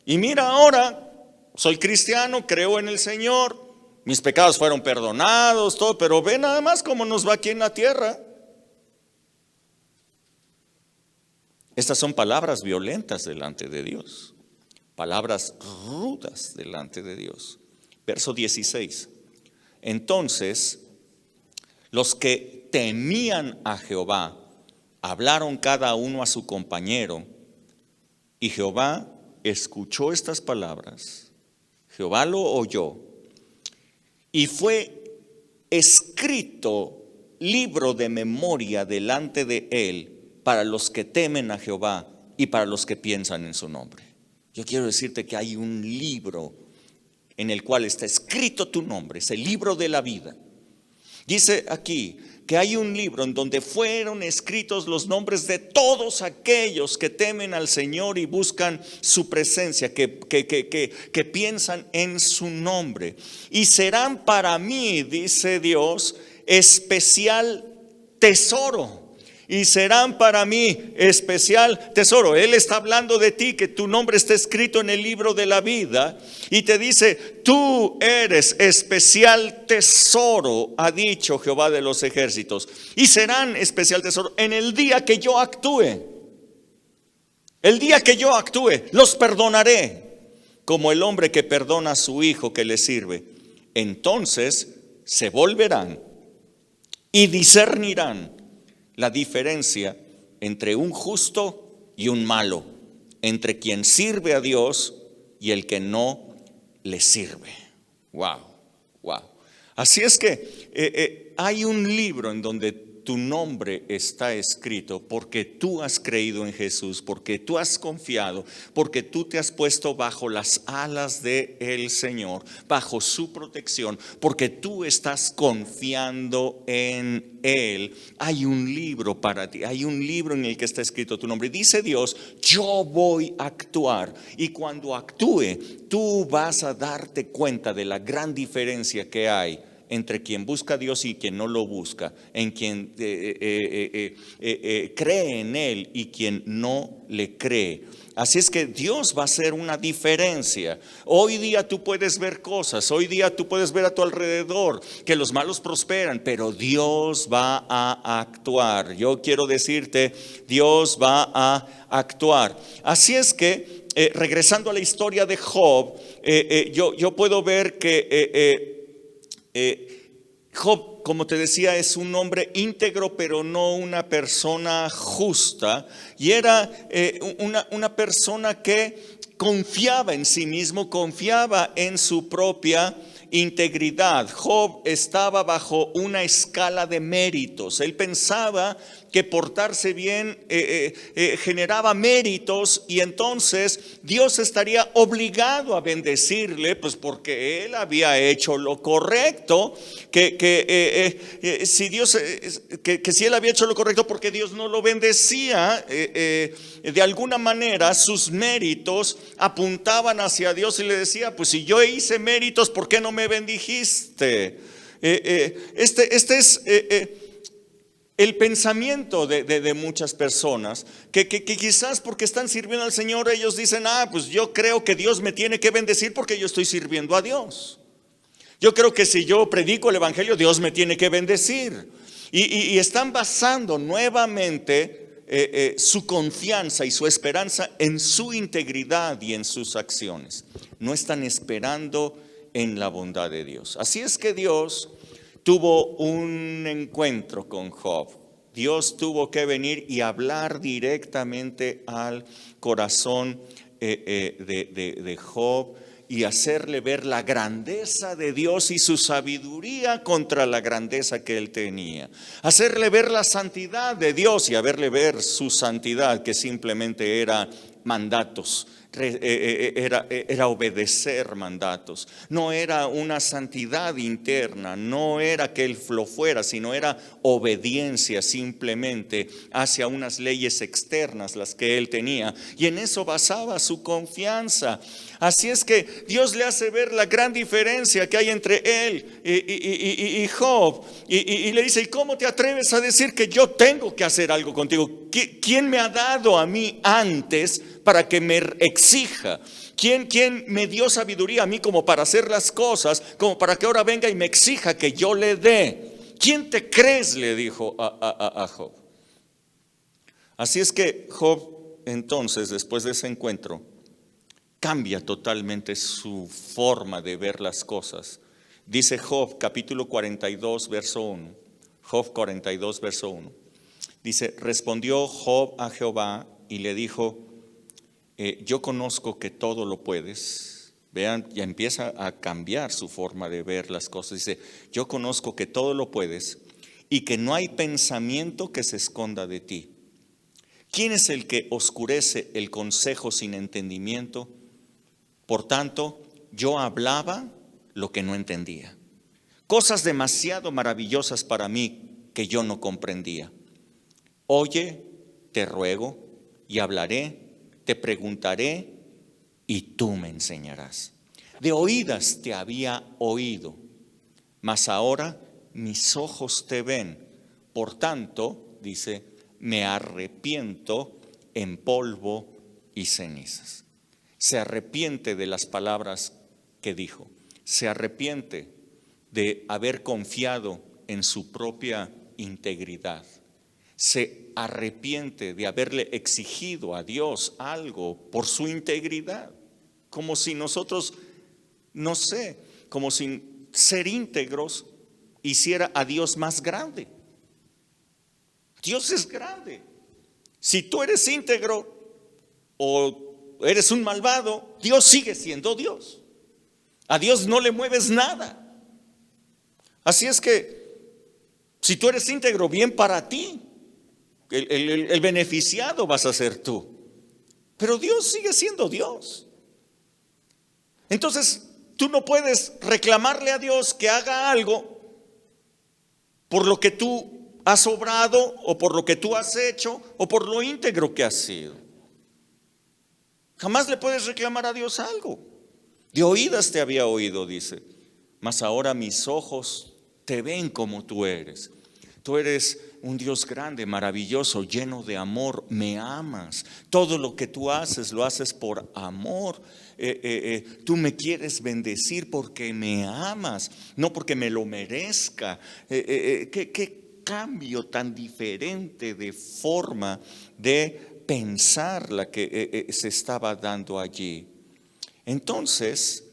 Y mira ahora, soy cristiano, creo en el Señor, mis pecados fueron perdonados, todo, pero ve nada más cómo nos va aquí en la tierra. Estas son palabras violentas delante de Dios. Palabras rudas delante de Dios. Verso 16. Entonces, los que temían a Jehová hablaron cada uno a su compañero, y Jehová escuchó estas palabras. Jehová lo oyó, y fue escrito libro de memoria delante de él para los que temen a Jehová y para los que piensan en su nombre. Yo quiero decirte que hay un libro en el cual está escrito tu nombre, es el libro de la vida. Dice aquí que hay un libro en donde fueron escritos los nombres de todos aquellos que temen al Señor y buscan su presencia, que piensan en su nombre. Y serán para mí, dice Dios, especial tesoro. Y serán para mí especial tesoro. Él está hablando de ti, que tu nombre está escrito en el libro de la vida. Y te dice, tú eres especial tesoro, ha dicho Jehová de los ejércitos. Y serán especial tesoro en el día que yo actúe. El día que yo actúe, los perdonaré, como el hombre que perdona a su hijo que le sirve. Entonces se volverán y discernirán la diferencia entre un justo y un malo, entre quien sirve a Dios y el que no le sirve. Wow, wow. Así es que hay un libro en donde tu nombre está escrito porque tú has creído en Jesús, porque tú has confiado, porque tú te has puesto bajo las alas del Señor, bajo su protección, porque tú estás confiando en Él. Hay un libro para ti, hay un libro en el que está escrito tu nombre. Dice Dios, yo voy a actuar, y cuando actúe, tú vas a darte cuenta de la gran diferencia que hay entre quien busca a Dios y quien no lo busca, en quien cree en Él y quien no le cree. Así es que Dios va a hacer una diferencia. Hoy día tú puedes ver cosas, hoy día tú puedes ver a tu alrededor que los malos prosperan, pero Dios va a actuar. Yo quiero decirte, Dios va a actuar. Así es que regresando a la historia de Job, yo puedo ver que Job, como te decía, es un hombre íntegro, pero no una persona justa. Y era una persona que confiaba en sí mismo, confiaba en su propia integridad. Job estaba bajo una escala de méritos. Él pensaba que portarse bien generaba méritos, y entonces Dios estaría obligado a bendecirle, pues porque él había hecho lo correcto, si él había hecho lo correcto, porque Dios no lo bendecía. De alguna manera sus méritos apuntaban hacia Dios y le decía, pues si yo hice méritos, ¿por qué no me bendijiste? Este es el pensamiento de muchas personas, que quizás porque están sirviendo al Señor, ellos dicen, pues yo creo que Dios me tiene que bendecir porque yo estoy sirviendo a Dios. Yo creo que si yo predico el Evangelio, Dios me tiene que bendecir. Y están basando nuevamente su confianza y su esperanza en su integridad y en sus acciones. No están esperando en la bondad de Dios. Así es que Dios tuvo un encuentro con Job. Dios tuvo que venir y hablar directamente al corazón de Job y hacerle ver la grandeza de Dios y su sabiduría contra la grandeza que él tenía. Hacerle ver la santidad de Dios y hacerle ver su santidad, que simplemente era mandatos. Era obedecer mandatos. No era una santidad interna, no era que él lo fuera, sino era obediencia simplemente hacia unas leyes externas las que él tenía, y en eso basaba su confianza. Así es que Dios le hace ver la gran diferencia que hay entre él y Job, y le dice, ¿y cómo te atreves a decir que yo tengo que hacer algo contigo? ¿Quién me ha dado a mí antes para que me exija? ¿Quién me dio sabiduría a mí como para hacer las cosas, como para que ahora venga y me exija que yo le dé? ¿Quién te crees?, le dijo a Job. Así es que Job, entonces, después de ese encuentro, cambia totalmente su forma de ver las cosas. Dice Job capítulo 42 verso 1. Job 42 verso 1. Dice, respondió Job a Jehová y le dijo, yo conozco que todo lo puedes. Vean, ya empieza a cambiar su forma de ver las cosas. Dice, yo conozco que todo lo puedes y que no hay pensamiento que se esconda de ti. ¿Quién es el que oscurece el consejo sin entendimiento? Por tanto, yo hablaba lo que no entendía, cosas demasiado maravillosas para mí que yo no comprendía. Oye, te ruego, y hablaré, te preguntaré, y tú me enseñarás. De oídas te había oído, mas ahora mis ojos te ven. Por tanto, dice, me arrepiento en polvo y cenizas. Se arrepiente de las palabras que dijo. Se arrepiente de haber confiado en su propia integridad. Se arrepiente de haberle exigido a Dios algo por su integridad. Como si nosotros, no sé, como si ser íntegros hiciera a Dios más grande. Dios es grande. Si tú eres íntegro o eres un malvado, Dios sigue siendo Dios. A Dios no le mueves nada. Así es que si tú eres íntegro, bien para ti. El beneficiado vas a ser tú. Pero Dios sigue siendo Dios. Entonces tú no puedes reclamarle a Dios que haga algo por lo que tú has obrado, o por lo que tú has hecho, o por lo íntegro que has sido. Jamás le puedes reclamar a Dios algo. De oídas te había oído, dice, mas ahora mis ojos te ven como tú eres. Tú eres un Dios grande, maravilloso, lleno de amor, me amas. Todo lo que tú haces, lo haces por amor. Tú me quieres bendecir porque me amas, no porque me lo merezca. ¿Qué cambio tan diferente de forma de pensar la que se estaba dando allí? Entonces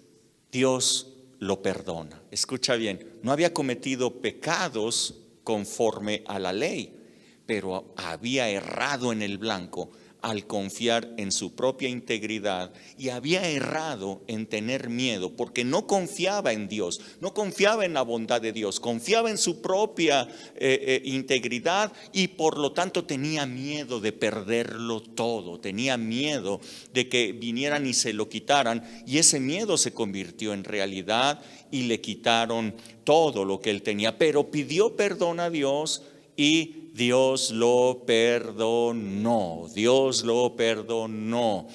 Dios lo perdona. Escucha bien, no había cometido pecados conforme a la ley, pero había errado en el blanco, al confiar en su propia integridad y había errado en tener miedo porque no confiaba en Dios, no confiaba en la bondad de Dios, confiaba en su propia integridad y por lo tanto tenía miedo de perderlo todo, tenía miedo de que vinieran y se lo quitaran y ese miedo se convirtió en realidad y le quitaron todo lo que él tenía, pero pidió perdón a Dios y Dios lo perdonó, Dios lo perdonó.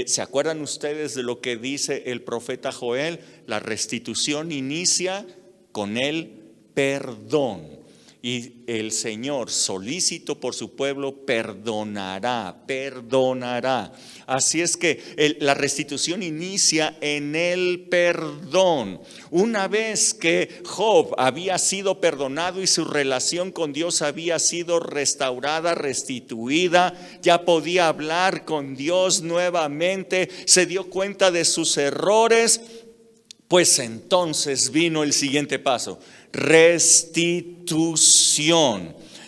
¿Se acuerdan ustedes de lo que dice el profeta Joel? La restitución inicia con el perdón. Y el Señor, solícito por su pueblo, perdonará. Así es que la restitución inicia en el perdón. Una vez que Job había sido perdonado y su relación con Dios había sido restaurada, restituida, ya podía hablar con Dios nuevamente, se dio cuenta de sus errores, pues entonces vino el siguiente paso: restitución.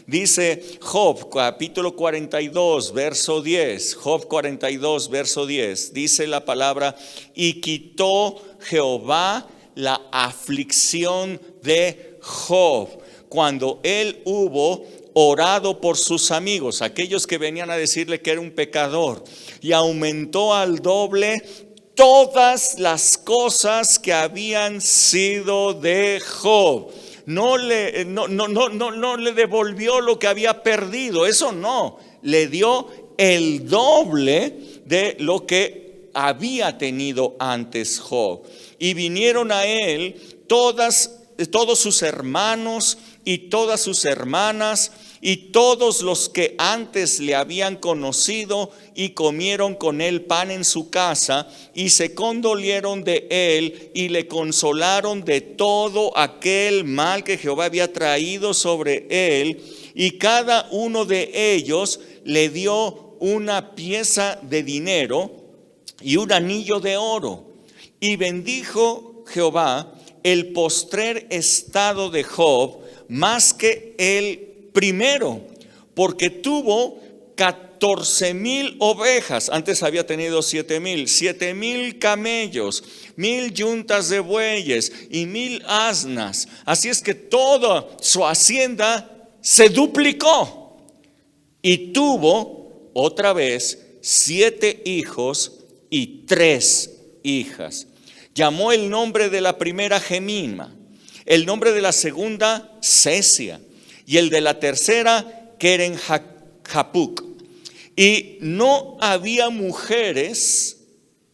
Dice Job capítulo 42 verso 10, Job 42 verso 10, dice la palabra: y quitó Jehová la aflicción de Job cuando él hubo orado por sus amigos, aquellos que venían a decirle que era un pecador, y aumentó al doble todas las cosas que habían sido de Job. No le devolvió lo que había perdido, eso no, le dio el doble de lo que había tenido antes Job. Y vinieron a él todos sus hermanos y todas sus hermanas y todos los que antes le habían conocido, y comieron con él pan en su casa, y se condolieron de él y le consolaron de todo aquel mal que Jehová había traído sobre él, y cada uno de ellos le dio una pieza de dinero y un anillo de oro. Y bendijo Jehová el postrer estado de Job más que el primero, porque tuvo 14,000 ovejas, antes había tenido 7,000 camellos, 1,000 yuntas de bueyes y 1,000 asnas. Así es que toda su hacienda se duplicó y tuvo otra vez 7 hijos y 3 hijas. Llamó el nombre de la primera Gemima, el nombre de la segunda Cesia, y el de la tercera Keren-Hapuk. Y no había mujeres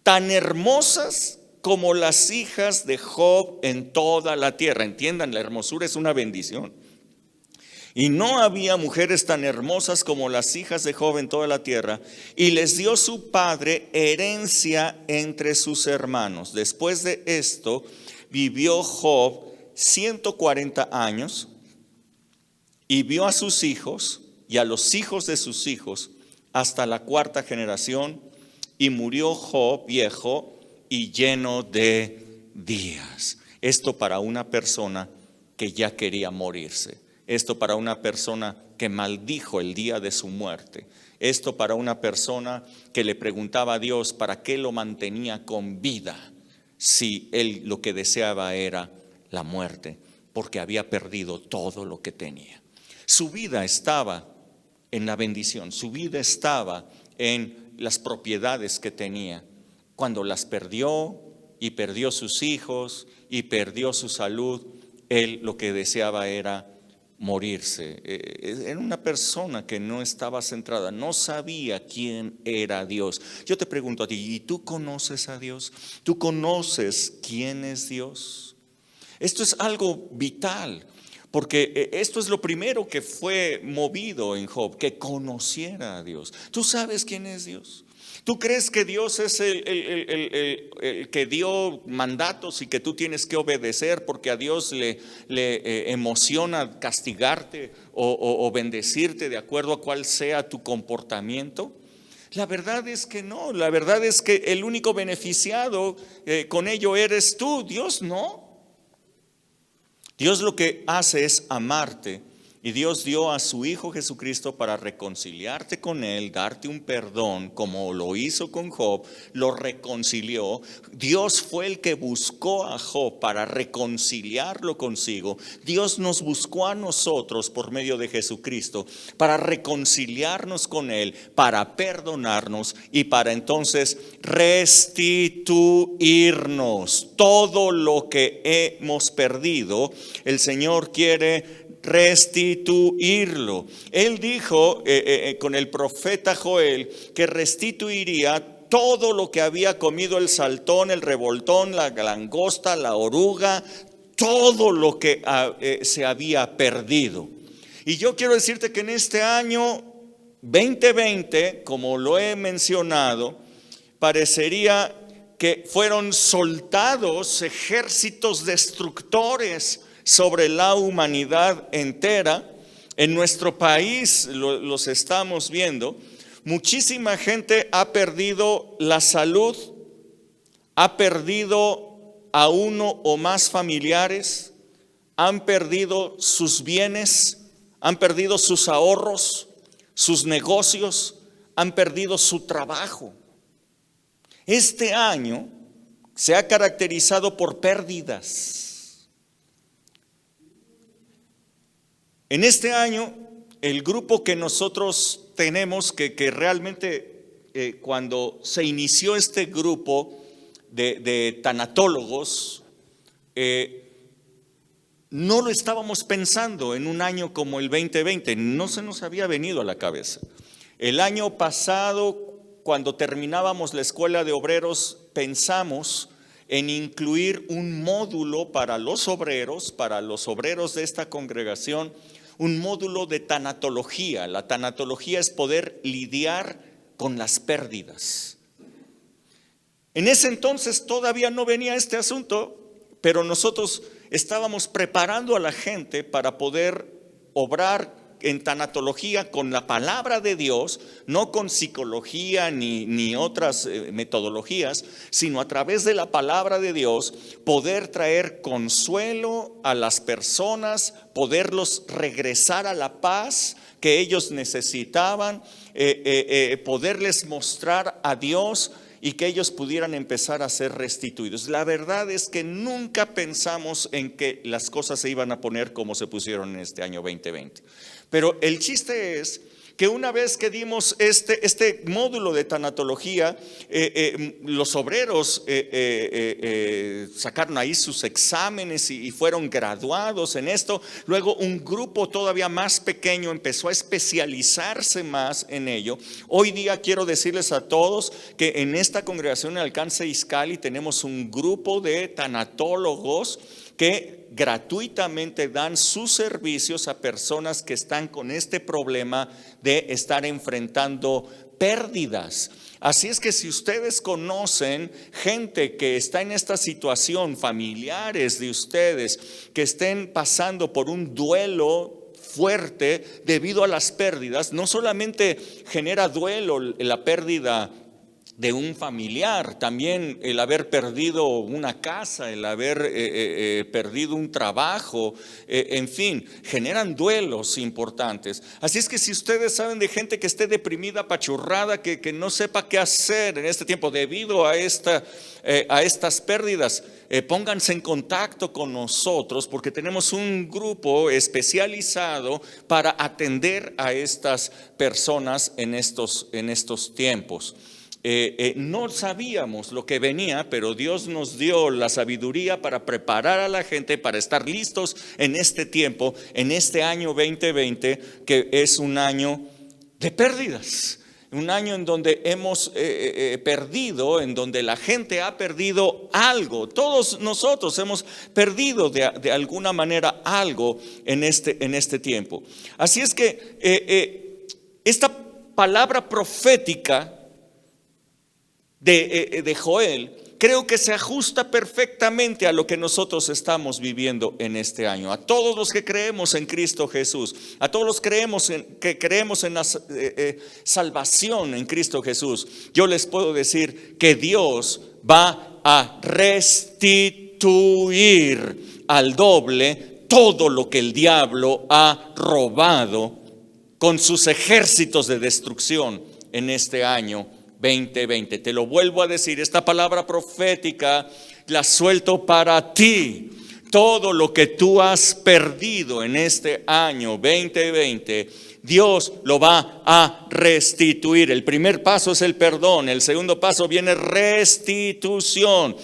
tan hermosas como las hijas de Job en toda la tierra. Entiendan, la hermosura es una bendición. Y no había mujeres tan hermosas como las hijas de Job en toda la tierra. Y les dio su padre herencia entre sus hermanos. Después de esto vivió Job 140 años. Y vio a sus hijos y a los hijos de sus hijos hasta la 4ª generación, y murió Job viejo y lleno de días. Esto para una persona que ya quería morirse. Esto para una persona que maldijo el día de su muerte. Esto para una persona que le preguntaba a Dios para qué lo mantenía con vida si él lo que deseaba era la muerte, porque había perdido todo lo que tenía. Su vida estaba en la bendición, su vida estaba en las propiedades que tenía. Cuando las perdió y perdió sus hijos y perdió su salud, él lo que deseaba era morirse. Era una persona que no estaba centrada, no sabía quién era Dios. Yo te pregunto a ti, ¿y tú conoces a Dios? ¿Tú conoces quién es Dios? Esto es algo vital. Porque esto es lo primero que fue movido en Job, que conociera a Dios. ¿Tú sabes quién es Dios? ¿Tú crees que Dios es el que dio mandatos y que tú tienes que obedecer porque a Dios le emociona castigarte o bendecirte de acuerdo a cuál sea tu comportamiento? La verdad es que no, la verdad es que el único beneficiado con ello eres tú, Dios no. Dios lo que hace es amarte Y Dios dio a su Hijo Jesucristo para reconciliarte con Él, darte un perdón, como lo hizo con Job, lo reconcilió. Dios fue el que buscó a Job para reconciliarlo consigo. Dios nos buscó a nosotros por medio de Jesucristo para reconciliarnos con Él, para perdonarnos y para entonces restituirnos. Todo lo que hemos perdido, el Señor quiere restituirlo. Él dijo con el profeta Joel que restituiría todo lo que había comido el saltón, el revoltón, la langosta, la oruga, todo lo que se había perdido. Y yo quiero decirte que en este año 2020, como lo he mencionado, parecería que fueron soltados ejércitos destructores sobre la humanidad entera. En nuestro país los estamos viendo. Muchísima gente ha perdido la salud, ha perdido a uno o más familiares, han perdido sus bienes, han perdido sus ahorros, sus negocios, han perdido su trabajo. Este año se ha caracterizado por pérdidas. En este año, el grupo que nosotros tenemos, que realmente cuando se inició este grupo de tanatólogos, no lo estábamos pensando en un año como el 2020, no se nos había venido a la cabeza. El año pasado, cuando terminábamos la escuela de obreros, pensamos en incluir un módulo para los obreros de esta congregación, un módulo de tanatología. La tanatología es poder lidiar con las pérdidas. En ese entonces todavía no venía este asunto, pero nosotros estábamos preparando a la gente para poder obrar en tanatología con la palabra de Dios, no con psicología ni otras metodologías, sino a través de la palabra de Dios, poder traer consuelo a las personas, poderlos regresar a la paz que ellos necesitaban, poderles mostrar a Dios y que ellos pudieran empezar a ser restituidos. La verdad es que nunca pensamos en que las cosas se iban a poner como se pusieron en este año 2020. Pero el chiste es que una vez que dimos este módulo de tanatología, los obreros sacaron ahí sus exámenes y fueron graduados en esto. Luego un grupo todavía más pequeño empezó a especializarse más en ello. Hoy día quiero decirles a todos que en esta congregación en Alcance Izcalli tenemos un grupo de tanatólogos que gratuitamente dan sus servicios a personas que están con este problema de estar enfrentando pérdidas. Así es que si ustedes conocen gente que está en esta situación, familiares de ustedes que estén pasando por un duelo fuerte debido a las pérdidas, no solamente genera duelo la pérdida de un familiar, también el haber perdido una casa, el haber perdido un trabajo, en fin, generan duelos importantes. Así es que si ustedes saben de gente que esté deprimida, apachurrada, que no sepa qué hacer en este tiempo debido a estas pérdidas, pónganse en contacto con nosotros, porque tenemos un grupo especializado para atender a estas personas en estos tiempos. No sabíamos lo que venía, pero Dios nos dio la sabiduría para preparar a la gente para estar listos en este tiempo, en este año 2020, que es un año de pérdidas, un año en donde hemos perdido, en donde la gente ha perdido algo. Todos nosotros hemos perdido de alguna manera algo en este tiempo. Así es que esta palabra profética de Joel, creo que se ajusta perfectamente a lo que nosotros estamos viviendo en este año. A todos los que creemos en Cristo Jesús, a todos los que creemos en la salvación en Cristo Jesús, yo les puedo decir que Dios va a restituir al doble todo lo que el diablo ha robado con sus ejércitos de destrucción en este año 2020. Te lo vuelvo a decir, esta palabra profética la suelto para ti. Todo lo que tú has perdido en este año 2020, Dios lo va a restituir. El primer paso es el perdón. El segundo paso viene restitución.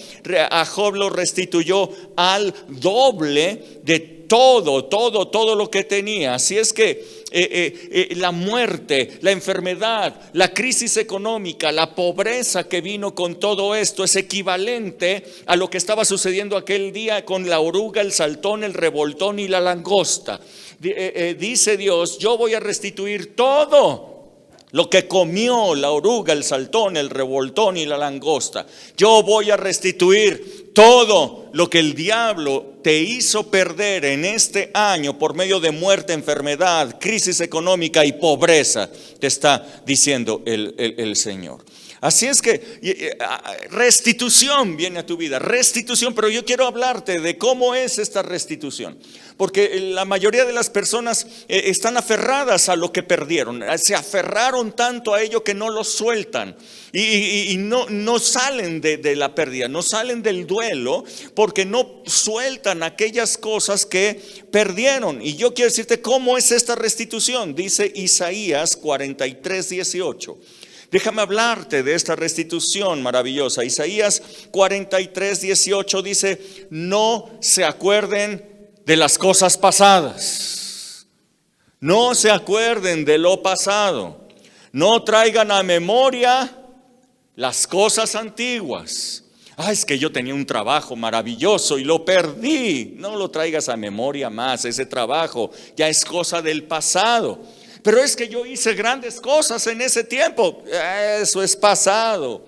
A Job lo restituyó al doble de todo lo que tenía. Así es que la muerte, la enfermedad, la crisis económica, la pobreza que vino con todo esto es equivalente a lo que estaba sucediendo aquel día con la oruga, el saltón, el revoltón y la langosta. Dice Dios: yo voy a restituir todo lo que comió la oruga, el saltón, el revoltón y la langosta. Yo voy a restituir todo lo que el diablo te hizo perder en este año por medio de muerte, enfermedad, crisis económica y pobreza, te está diciendo el Señor. Así es que restitución viene a tu vida, restitución, pero yo quiero hablarte de cómo es esta restitución. Porque la mayoría de las personas están aferradas a lo que perdieron, se aferraron tanto a ello que no lo sueltan y no salen de la pérdida, no salen del duelo porque no sueltan aquellas cosas que perdieron. Y yo quiero decirte cómo es esta restitución. Dice Isaías 43:18. Déjame hablarte de esta restitución maravillosa. Isaías 43:18 dice: no se acuerden de las cosas pasadas, no se acuerden de lo pasado, no traigan a memoria las cosas antiguas. Es que yo tenía un trabajo maravilloso y lo perdí. No lo traigas a memoria más, ese trabajo ya es cosa del pasado. Pero es que yo hice grandes cosas en ese tiempo. Eso es pasado.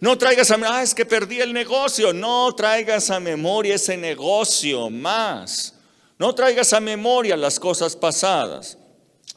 No traigas a es que perdí el negocio. No traigas a memoria ese negocio más. No traigas a memoria las cosas pasadas.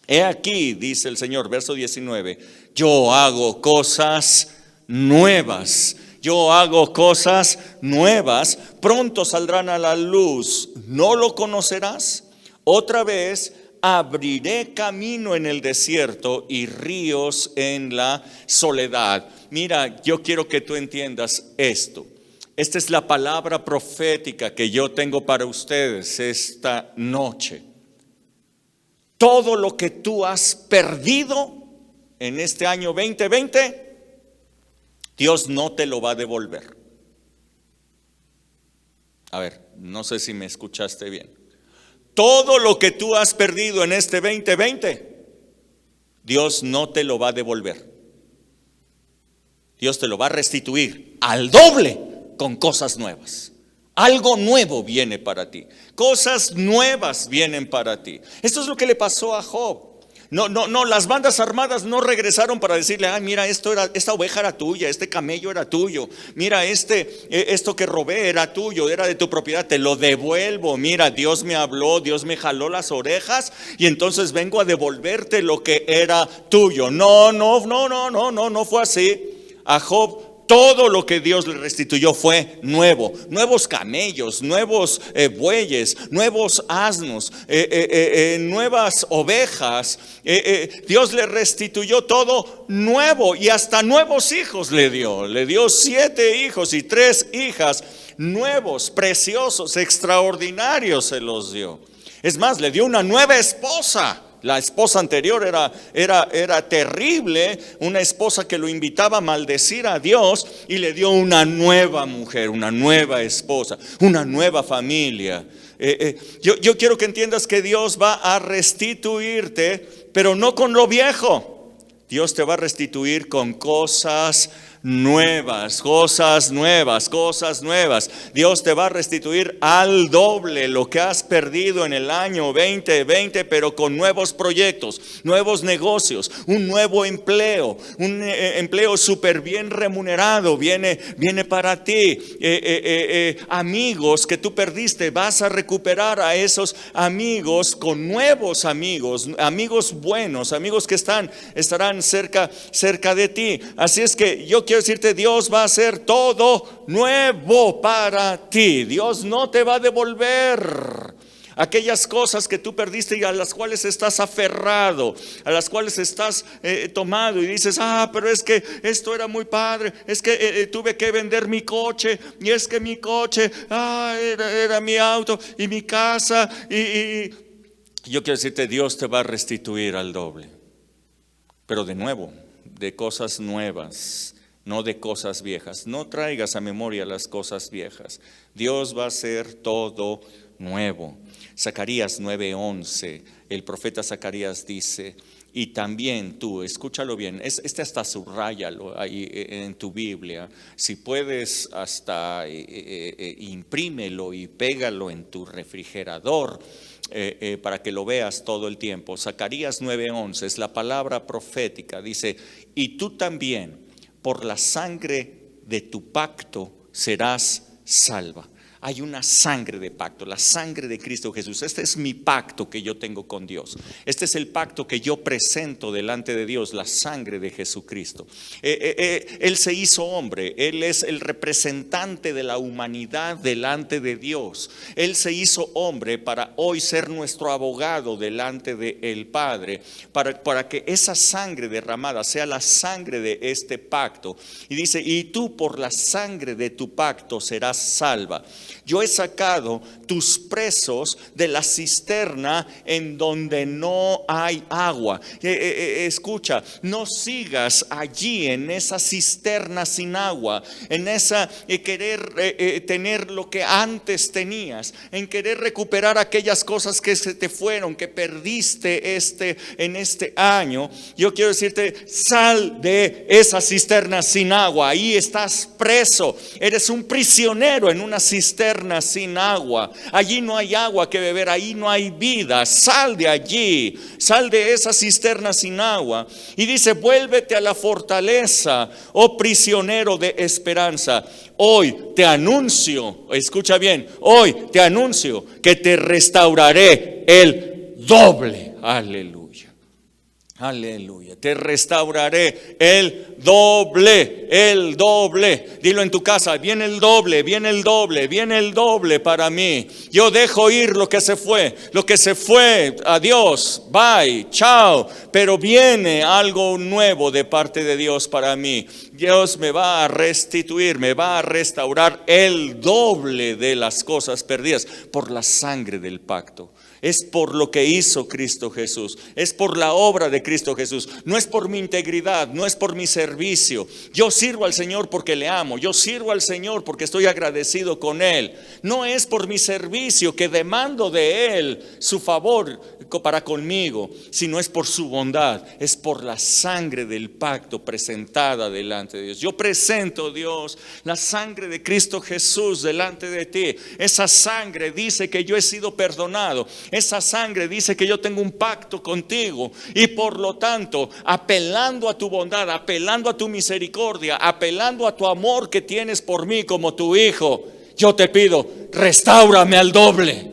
He aquí, dice el Señor, verso 19: yo hago cosas nuevas. Yo hago cosas nuevas. Pronto saldrán a la luz. ¿No lo conocerás? Otra vez abriré camino en el desierto y ríos en la soledad. Mira, yo quiero que tú entiendas esto. Esta es la palabra profética que yo tengo para ustedes esta noche. Todo lo que tú has perdido en este año 2020, Dios no te lo va a devolver. A ver, no sé si me escuchaste bien. Todo lo que tú has perdido en este 2020, Dios no te lo va a devolver. Dios te lo va a restituir al doble con cosas nuevas. Algo nuevo viene para ti. Cosas nuevas vienen para ti. Esto es lo que le pasó a Job. No, las bandas armadas no regresaron para decirle: mira, esta oveja era tuya, este camello era tuyo, mira, esto que robé era tuyo, era de tu propiedad, te lo devuelvo. Mira, Dios me habló, Dios me jaló las orejas y entonces vengo a devolverte lo que era tuyo. No fue así. A Job, todo lo que Dios le restituyó fue nuevo. Nuevos camellos, nuevos bueyes, nuevos asnos, nuevas ovejas. Dios le restituyó todo nuevo y hasta nuevos hijos le dio. Le dio 7 hijos y 3 hijas nuevos, preciosos, extraordinarios se los dio. Es más, le dio una nueva esposa. La esposa anterior era terrible, una esposa que lo invitaba a maldecir a Dios, y le dio una nueva mujer, una nueva esposa, una nueva familia. Yo quiero que entiendas que Dios va a restituirte, pero no con lo viejo. Dios te va a restituir con cosas nuevas, cosas nuevas, cosas nuevas. Dios te va a restituir al doble lo que has perdido en el año 2020, pero con nuevos proyectos, nuevos negocios, un nuevo empleo, un empleo súper bien remunerado viene para ti. Amigos que tú perdiste, vas a recuperar a esos amigos con nuevos amigos, amigos buenos, amigos que estarán cerca de ti. Así es que yo quiero decirte, Dios va a hacer todo nuevo para ti. Dios no te va a devolver Aquellas cosas que tú perdiste y a las cuales estás aferrado, a las cuales estás tomado y dices, pero es que esto era muy padre, es que tuve que vender mi coche, y es que mi coche era mi auto y mi casa, y yo quiero decirte, Dios te va a restituir al doble, pero de nuevo, de cosas nuevas, no de cosas viejas. No traigas a memoria las cosas viejas. Dios va a hacer todo nuevo. Zacarías 9:11, el profeta Zacarías dice, y también tú, escúchalo bien, este hasta subráyalo ahí en tu Biblia, si puedes hasta imprímelo y pégalo en tu refrigerador, para que lo veas todo el tiempo. Zacarías 9:11 es la palabra profética, dice, y tú también por la sangre de tu pacto serás salva. Hay una sangre de pacto, la sangre de Cristo Jesús. Este es mi pacto que yo tengo con Dios. Este es el pacto que yo presento delante de Dios, la sangre de Jesucristo. Él se hizo hombre, Él es el representante de la humanidad delante de Dios. Él se hizo hombre para hoy ser nuestro abogado delante del Padre, para que esa sangre derramada sea la sangre de este pacto. Y dice, y tú por la sangre de tu pacto serás salva. Yo he sacado tus presos de la cisterna en donde no hay agua. Escucha, no sigas allí en esa cisterna sin agua, en esa querer tener lo que antes tenías, en querer recuperar aquellas cosas que se te fueron, que perdiste en este año. Yo quiero decirte, sal de esa cisterna sin agua. Ahí estás preso, eres un prisionero en una cisterna sin agua. Allí no hay agua que beber, ahí no hay vida. Sal de allí, sal de esa cisterna sin agua. Y dice, vuélvete a la fortaleza, oh prisionero de esperanza. Hoy te anuncio, escucha bien, hoy te anuncio que te restauraré el doble. Aleluya. Aleluya, te restauraré el doble, el doble. Dilo en tu casa, viene el doble, viene el doble, viene el doble para mí. Yo dejo ir lo que se fue, adiós, bye, chao. Pero viene algo nuevo de parte de Dios para mí. Dios me va a restituir, me va a restaurar el doble de las cosas perdidas por la sangre del pacto. Es por lo que hizo Cristo Jesús, es por la obra de Cristo Jesús. No es por mi integridad, no es por mi servicio. Yo sirvo al Señor porque le amo, yo sirvo al Señor porque estoy agradecido con Él. No es por mi servicio que demando de Él su favor para conmigo, sino es por su bondad, es por la sangre del pacto presentada delante de Dios. Yo presento, Dios, la sangre de Cristo Jesús delante de ti. Esa sangre dice que yo he sido perdonado. Esa sangre dice que yo tengo un pacto contigo, y por lo tanto, apelando a tu bondad, apelando a tu misericordia, apelando a tu amor que tienes por mí como tu hijo, yo te pido, restáurame al doble.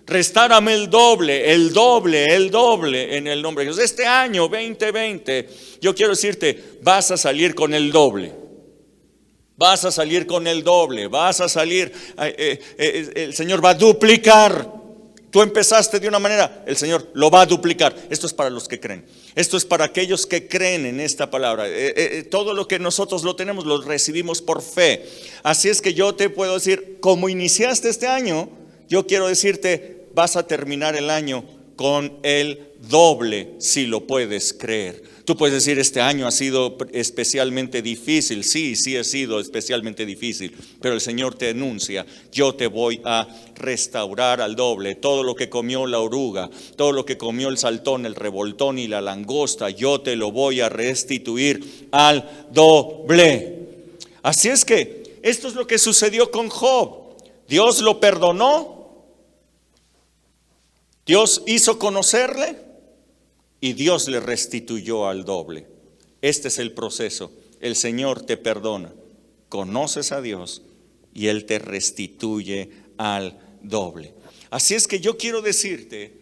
Restáurame el doble, el doble, el doble en el nombre de Jesús. Este año 2020, yo quiero decirte, vas a salir con el doble. Vas a salir con el doble, vas a salir, el Señor va a duplicar. Tú empezaste de una manera, el Señor lo va a duplicar. Esto es para los que creen. Esto es para aquellos que creen en esta palabra. Todo lo que nosotros lo tenemos, lo recibimos por fe. Así es que yo te puedo decir, como iniciaste este año, yo quiero decirte, vas a terminar el año con el doble, si lo puedes creer. Tú puedes decir, este año ha sido especialmente difícil. Sí ha sido especialmente difícil, pero el Señor te anuncia, yo te voy a restaurar al doble. Todo lo que comió la oruga, todo lo que comió el saltón, el revoltón y la langosta, yo te lo voy a restituir al doble. Así es que esto es lo que sucedió con Job. Dios lo perdonó, Dios hizo conocerle, y Dios le restituyó al doble. Este es el proceso. El Señor te perdona, conoces a Dios y Él te restituye al doble. Así es que yo quiero decirte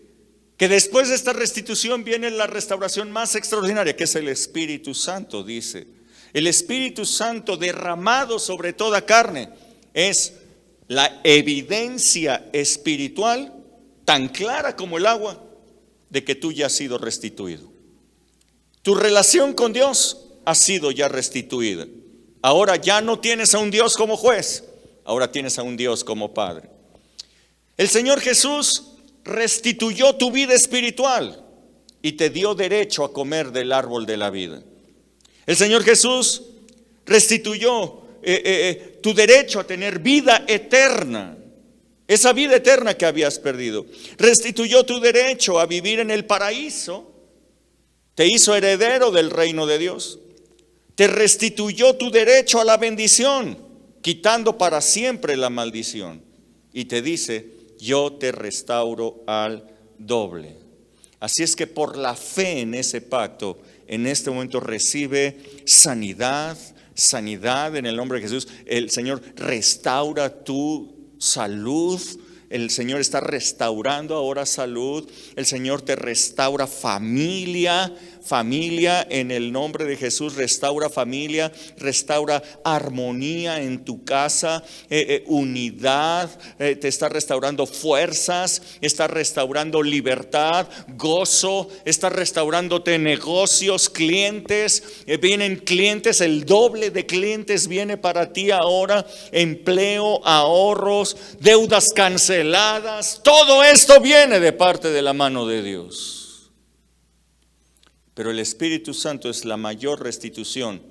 que después de esta restitución viene la restauración más extraordinaria, que es el Espíritu Santo, dice. El Espíritu Santo derramado sobre toda carne es la evidencia espiritual tan clara como el agua, de que tú ya has sido restituido. Tu relación con Dios ha sido ya restituida. Ahora ya no tienes a un Dios como juez, ahora tienes a un Dios como Padre. El Señor Jesús restituyó tu vida espiritual y te dio derecho a comer del árbol de la vida. El Señor Jesús restituyó tu derecho a tener vida eterna, esa vida eterna que habías perdido. Restituyó tu derecho a vivir en el paraíso, te hizo heredero del reino de Dios. Te restituyó tu derecho a la bendición, quitando para siempre la maldición. Y te dice: yo te restauro al doble. Así es que por la fe en ese pacto, en este momento recibe sanidad en el nombre de Jesús. El Señor restaura tu salud. El Señor está restaurando ahora salud. El Señor te restaura familia en el nombre de Jesús. Restaura familia, restaura armonía en tu casa, unidad, te está restaurando fuerzas, está restaurando libertad, gozo, está restaurándote negocios, clientes, vienen clientes, el doble de clientes viene para ti ahora, empleo, ahorros, deudas canceladas, todo esto viene de parte de la mano de Dios. Pero el Espíritu Santo es la mayor restitución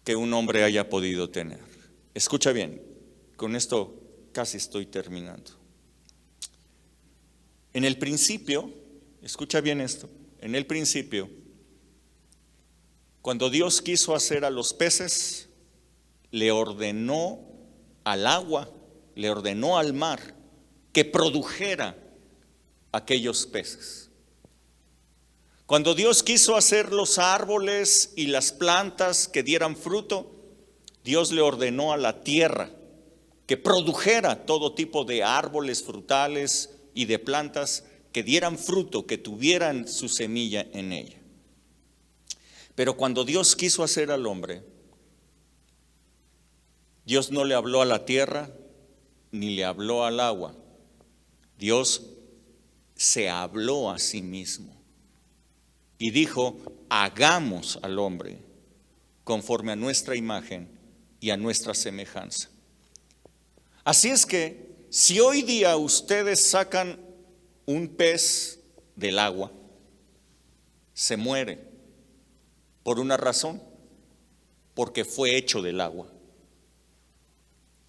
que un hombre haya podido tener. Escucha bien, con esto casi estoy terminando. En el principio, escucha bien esto, en el principio, cuando Dios quiso hacer a los peces, le ordenó al agua, le ordenó al mar que produjera aquellos peces. Cuando Dios quiso hacer los árboles y las plantas que dieran fruto, Dios le ordenó a la tierra que produjera todo tipo de árboles frutales y de plantas que dieran fruto, que tuvieran su semilla en ella. Pero cuando Dios quiso hacer al hombre, Dios no le habló a la tierra ni le habló al agua. Dios se habló a sí mismo. Y dijo: hagamos al hombre conforme a nuestra imagen y a nuestra semejanza. Así es que si hoy día ustedes sacan un pez del agua, se muere por una razón: porque fue hecho del agua.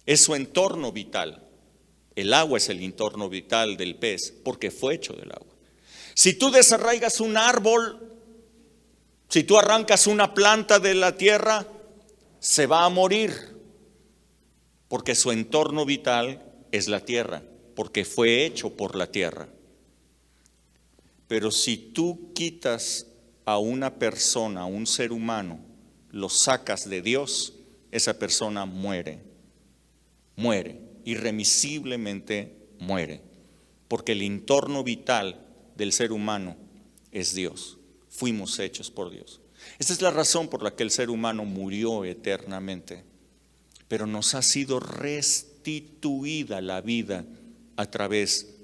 Es su entorno vital. El agua es el entorno vital del pez porque fue hecho del agua. Si tú desarraigas un árbol, si tú arrancas una planta de la tierra, se va a morir, porque su entorno vital es la tierra, porque fue hecho por la tierra. Pero si tú quitas a una persona, a un ser humano, lo sacas de Dios, esa persona muere, irremisiblemente muere, porque el entorno vital del ser humano es Dios. Fuimos hechos por Dios. Esta es la razón por la que el ser humano murió eternamente, pero nos ha sido restituida la vida a través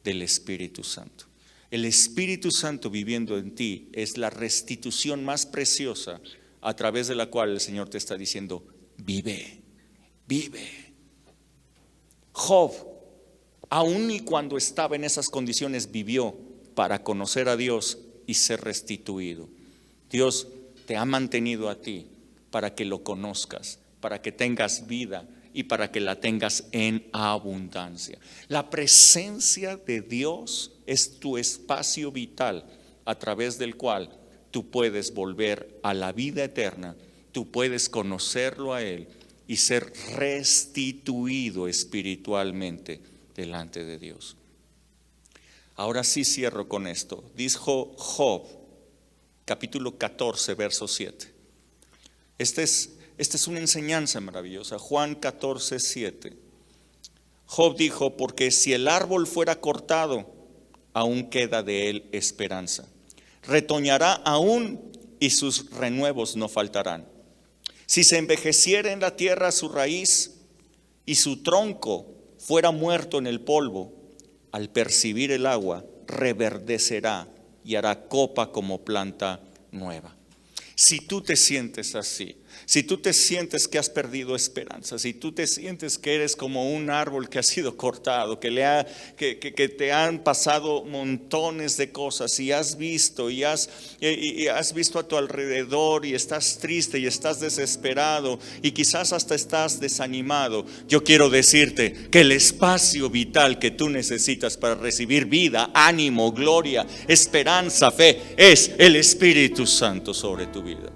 del Espíritu Santo. El Espíritu Santo viviendo en ti es la restitución más preciosa a través de la cual el Señor te está diciendo: vive. Job, aun y cuando estaba en esas condiciones, vivió para conocer a Dios y ser restituido. Dios te ha mantenido a ti para que lo conozcas, para que tengas vida y para que la tengas en abundancia. La presencia de Dios es tu espacio vital a través del cual tú puedes volver a la vida eterna, tú puedes conocerlo a Él y ser restituido espiritualmente delante de Dios. Ahora sí cierro con esto. Dijo Job, capítulo 14, verso 7. Esta es una enseñanza maravillosa. Juan 14, 7. Job dijo: porque si el árbol fuera cortado, aún queda de él esperanza. Retoñará aún y sus renuevos no faltarán. Si se envejeciera en la tierra su raíz y su tronco fuera muerto en el polvo, al percibir el agua, reverdecerá y hará copa como planta nueva. Si tú te sientes así, si tú te sientes que has perdido esperanza, si tú te sientes que eres como un árbol que ha sido cortado, que te han pasado montones de cosas y has visto y has visto a tu alrededor y estás triste y estás desesperado y quizás hasta estás desanimado, yo quiero decirte que el espacio vital que tú necesitas para recibir vida, ánimo, gloria, esperanza, fe, es el Espíritu Santo sobre tu vida.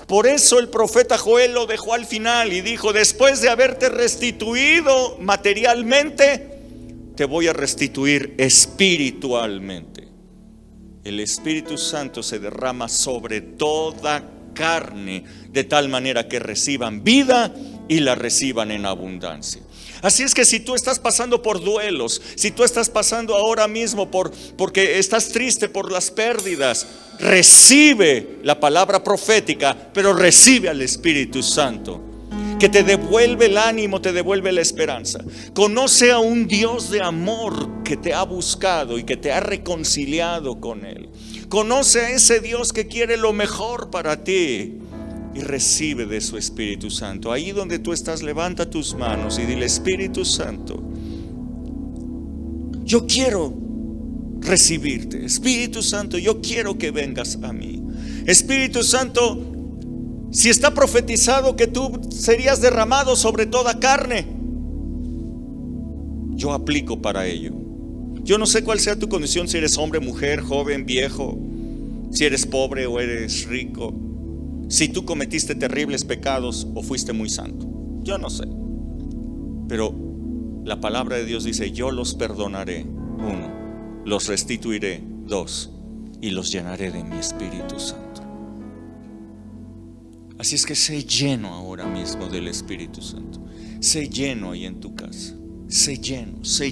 Por eso el profeta Joel lo dejó al final y dijo: después de haberte restituido materialmente, te voy a restituir espiritualmente. El Espíritu Santo se derrama sobre toda carne, de tal manera que reciban vida y la reciban en abundancia. Así es que si tú estás pasando por duelos, si tú estás pasando ahora mismo porque estás triste por las pérdidas, recibe la palabra profética, pero recibe al Espíritu Santo, que te devuelve el ánimo, te devuelve la esperanza. Conoce a un Dios de amor que te ha buscado y que te ha reconciliado con Él. Conoce a ese Dios que quiere lo mejor para ti. Y recibe de su Espíritu Santo. Ahí donde tú estás, levanta tus manos y dile: Espíritu Santo, yo quiero recibirte. Espíritu Santo, yo quiero que vengas a mí. Espíritu Santo, si está profetizado que tú serías derramado sobre toda carne, yo aplico para ello. Yo no sé cuál sea tu condición, si eres hombre, mujer, joven, viejo, si eres pobre o eres rico, si tú cometiste terribles pecados o fuiste muy santo, yo no sé. Pero la palabra de Dios dice: yo los perdonaré, 1, los restituiré, 2, y los llenaré de mi Espíritu Santo. Así es que sé lleno ahora mismo del Espíritu Santo. Sé lleno ahí en tu casa. Sé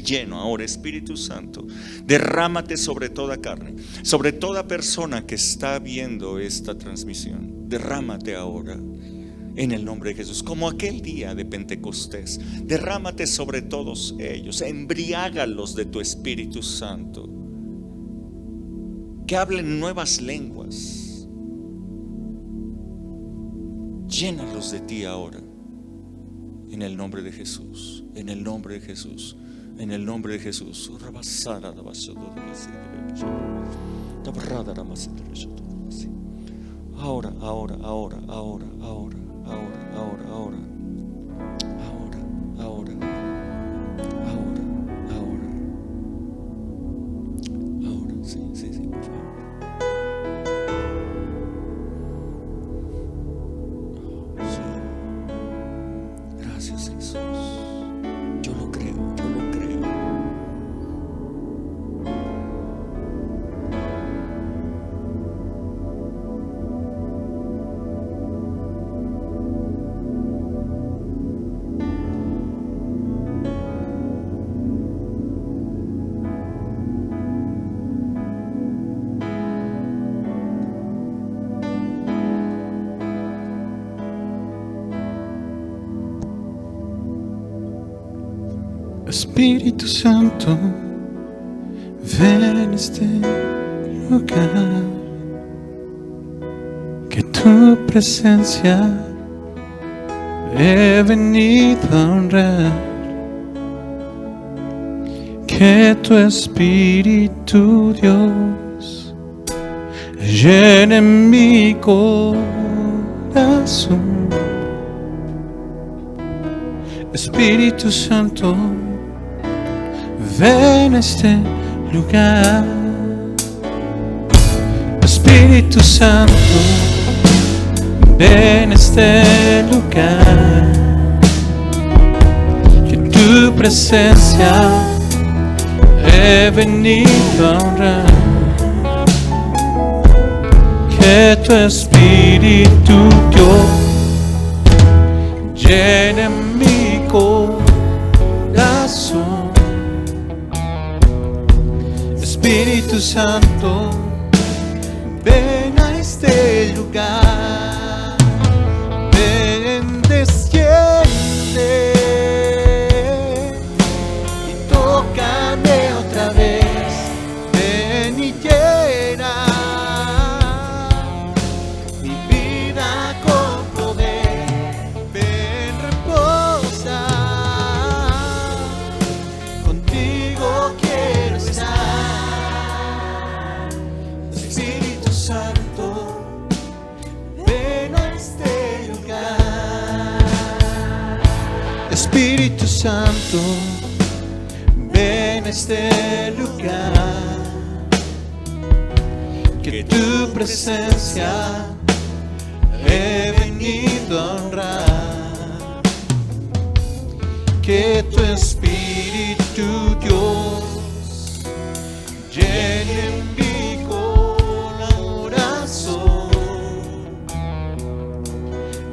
lleno ahora, Espíritu Santo. Derrámate sobre toda carne, sobre toda persona que está viendo esta transmisión. Derrámate ahora en el nombre de Jesús, como aquel día de Pentecostés. Derrámate sobre todos ellos, embriágalos de tu Espíritu Santo, que hablen nuevas lenguas. Llénalos de ti ahora, en el nombre de Jesús, en el nombre de Jesús, en el nombre de Jesús. Ahora, ahora, ahora, ahora, ahora, ahora, ahora, ahora, ahora, ahora, ahora, ahora, ahora, sí, por favor. Sí. Gracias, Jesús. Yo lo creo, yo lo creo. Espíritu Santo, ven en este lugar, que tu presencia he venido a honrar, que tu Espíritu, Dios, llene mi corazón. Espíritu Santo, ven a este lugar. Espíritu Santo, ven a este lugar, que tu presencia he venido a honrar, que tu Espíritu, Dios, llene mi corazón. Espíritu Santo, ven a este lugar, ven, desciende y tócame otra vez. Espíritu Santo, ven a este lugar, que tu presencia he venido a honrar, que tu Espíritu Dios llene mi corazón.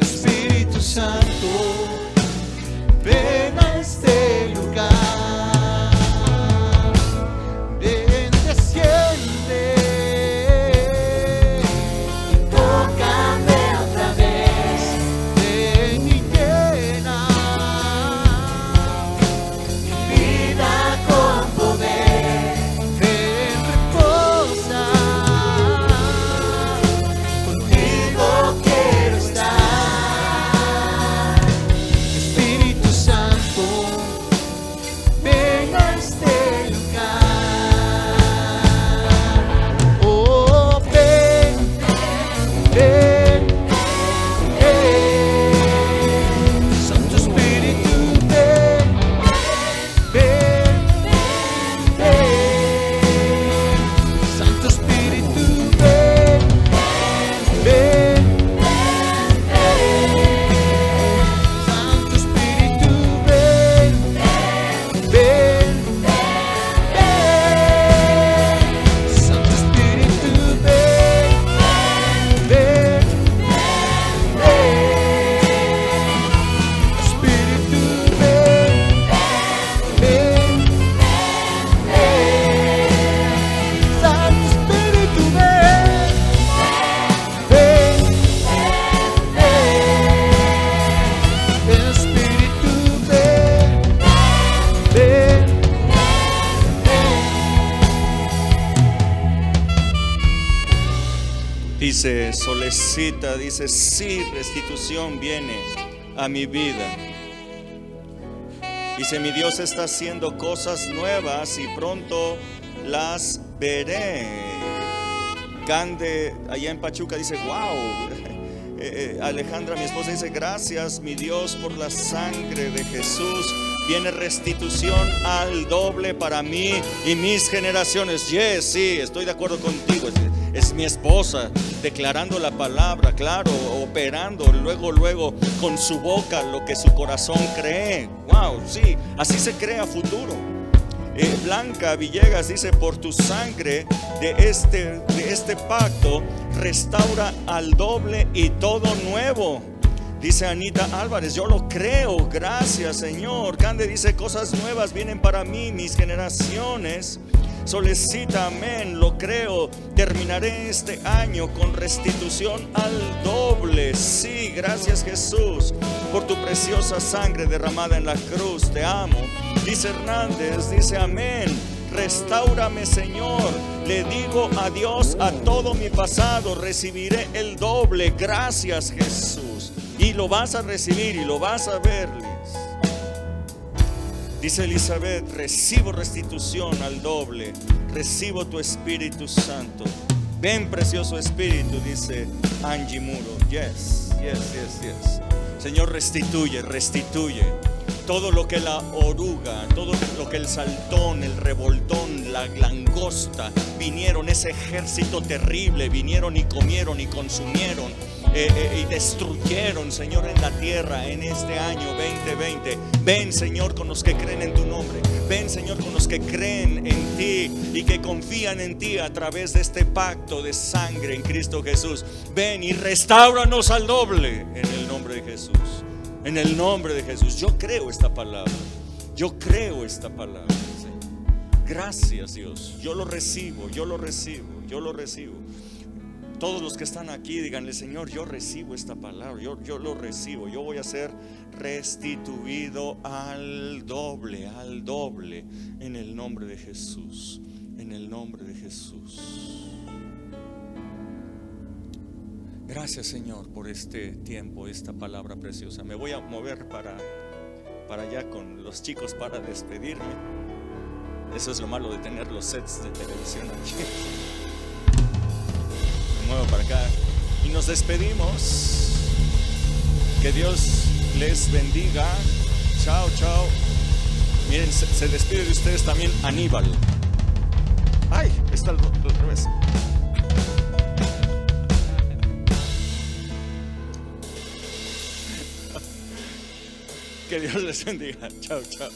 Espíritu Santo, ven a este lugar, ven, desciende y tócame otra vez, ven y llena mi vida con poder, ven, reposa, contigo quiero estar. Espíritu Santo, ven a este lugar. Oh, ven, ven, ven. Santo Espíritu, ven, ven, ven. Santo Espíritu, ven, ven, ven. Santo Espíritu, ven, ven, ven. Santo Espíritu, ven, ven, ven. Espíritu, ven, ven, ven. Santo Espíritu, ven, ven, ven. Espíritu, ven, ven, ven. Dice, solicita, dice, sí, restitución viene a mi vida. Dice, mi Dios está haciendo cosas nuevas y pronto las veré. Cande, allá en Pachuca, dice, wow. Alejandra, mi esposa, dice, gracias, mi Dios, por la sangre de Jesús. Viene restitución al doble para mí y mis generaciones. Yes, sí, estoy de acuerdo contigo. Es mi esposa declarando la palabra, claro, operando luego con su boca lo que su corazón cree. Wow, sí, así se crea futuro. Blanca Villegas dice, por tu sangre de este pacto restaura al doble y todo nuevo. Dice Anita Álvarez, yo lo creo, gracias Señor. Cande dice, cosas nuevas vienen para mí, mis generaciones. Solicita, amén, lo creo. Terminaré este año con restitución al doble. Sí, gracias Jesús por tu preciosa sangre derramada en la cruz. Te amo. Dice Hernández, dice amén. Restáurame, Señor. Le digo adiós a todo mi pasado. Recibiré el doble. Gracias Jesús. Y lo vas a recibir y lo vas a verles. Dice Elizabeth, recibo restitución al doble, recibo tu Espíritu Santo. Ven, precioso Espíritu, dice Angie Muro. Yes. Señor, restituye todo lo que la oruga, todo lo que el saltón, el revoltón, la langosta vinieron, ese ejército terrible, vinieron y comieron y consumieron y destruyeron, Señor, en la tierra en este año 2020. Ven, Señor, con los que creen en tu nombre. Ven, Señor, con los que creen en ti y que confían en ti a través de este pacto de sangre en Cristo Jesús. Ven y restáuranos al doble en el nombre de Jesús. En el nombre de Jesús. Yo creo esta palabra. Yo creo esta palabra. Gracias, Dios. Yo lo recibo. Todos los que están aquí, díganle, Señor, yo recibo esta palabra, yo lo recibo. Yo voy a ser restituido al doble, en el nombre de Jesús, en el nombre de Jesús. Gracias, Señor, por este tiempo, esta palabra preciosa. Me voy a mover para allá con los chicos para despedirme. Eso es lo malo de tener los sets de televisión aquí. Muevo para acá y nos despedimos. Que Dios les bendiga. Chao, chao. Miren, se despide de ustedes también Aníbal. Ay, está al revés. Que Dios les bendiga. Chao, chao.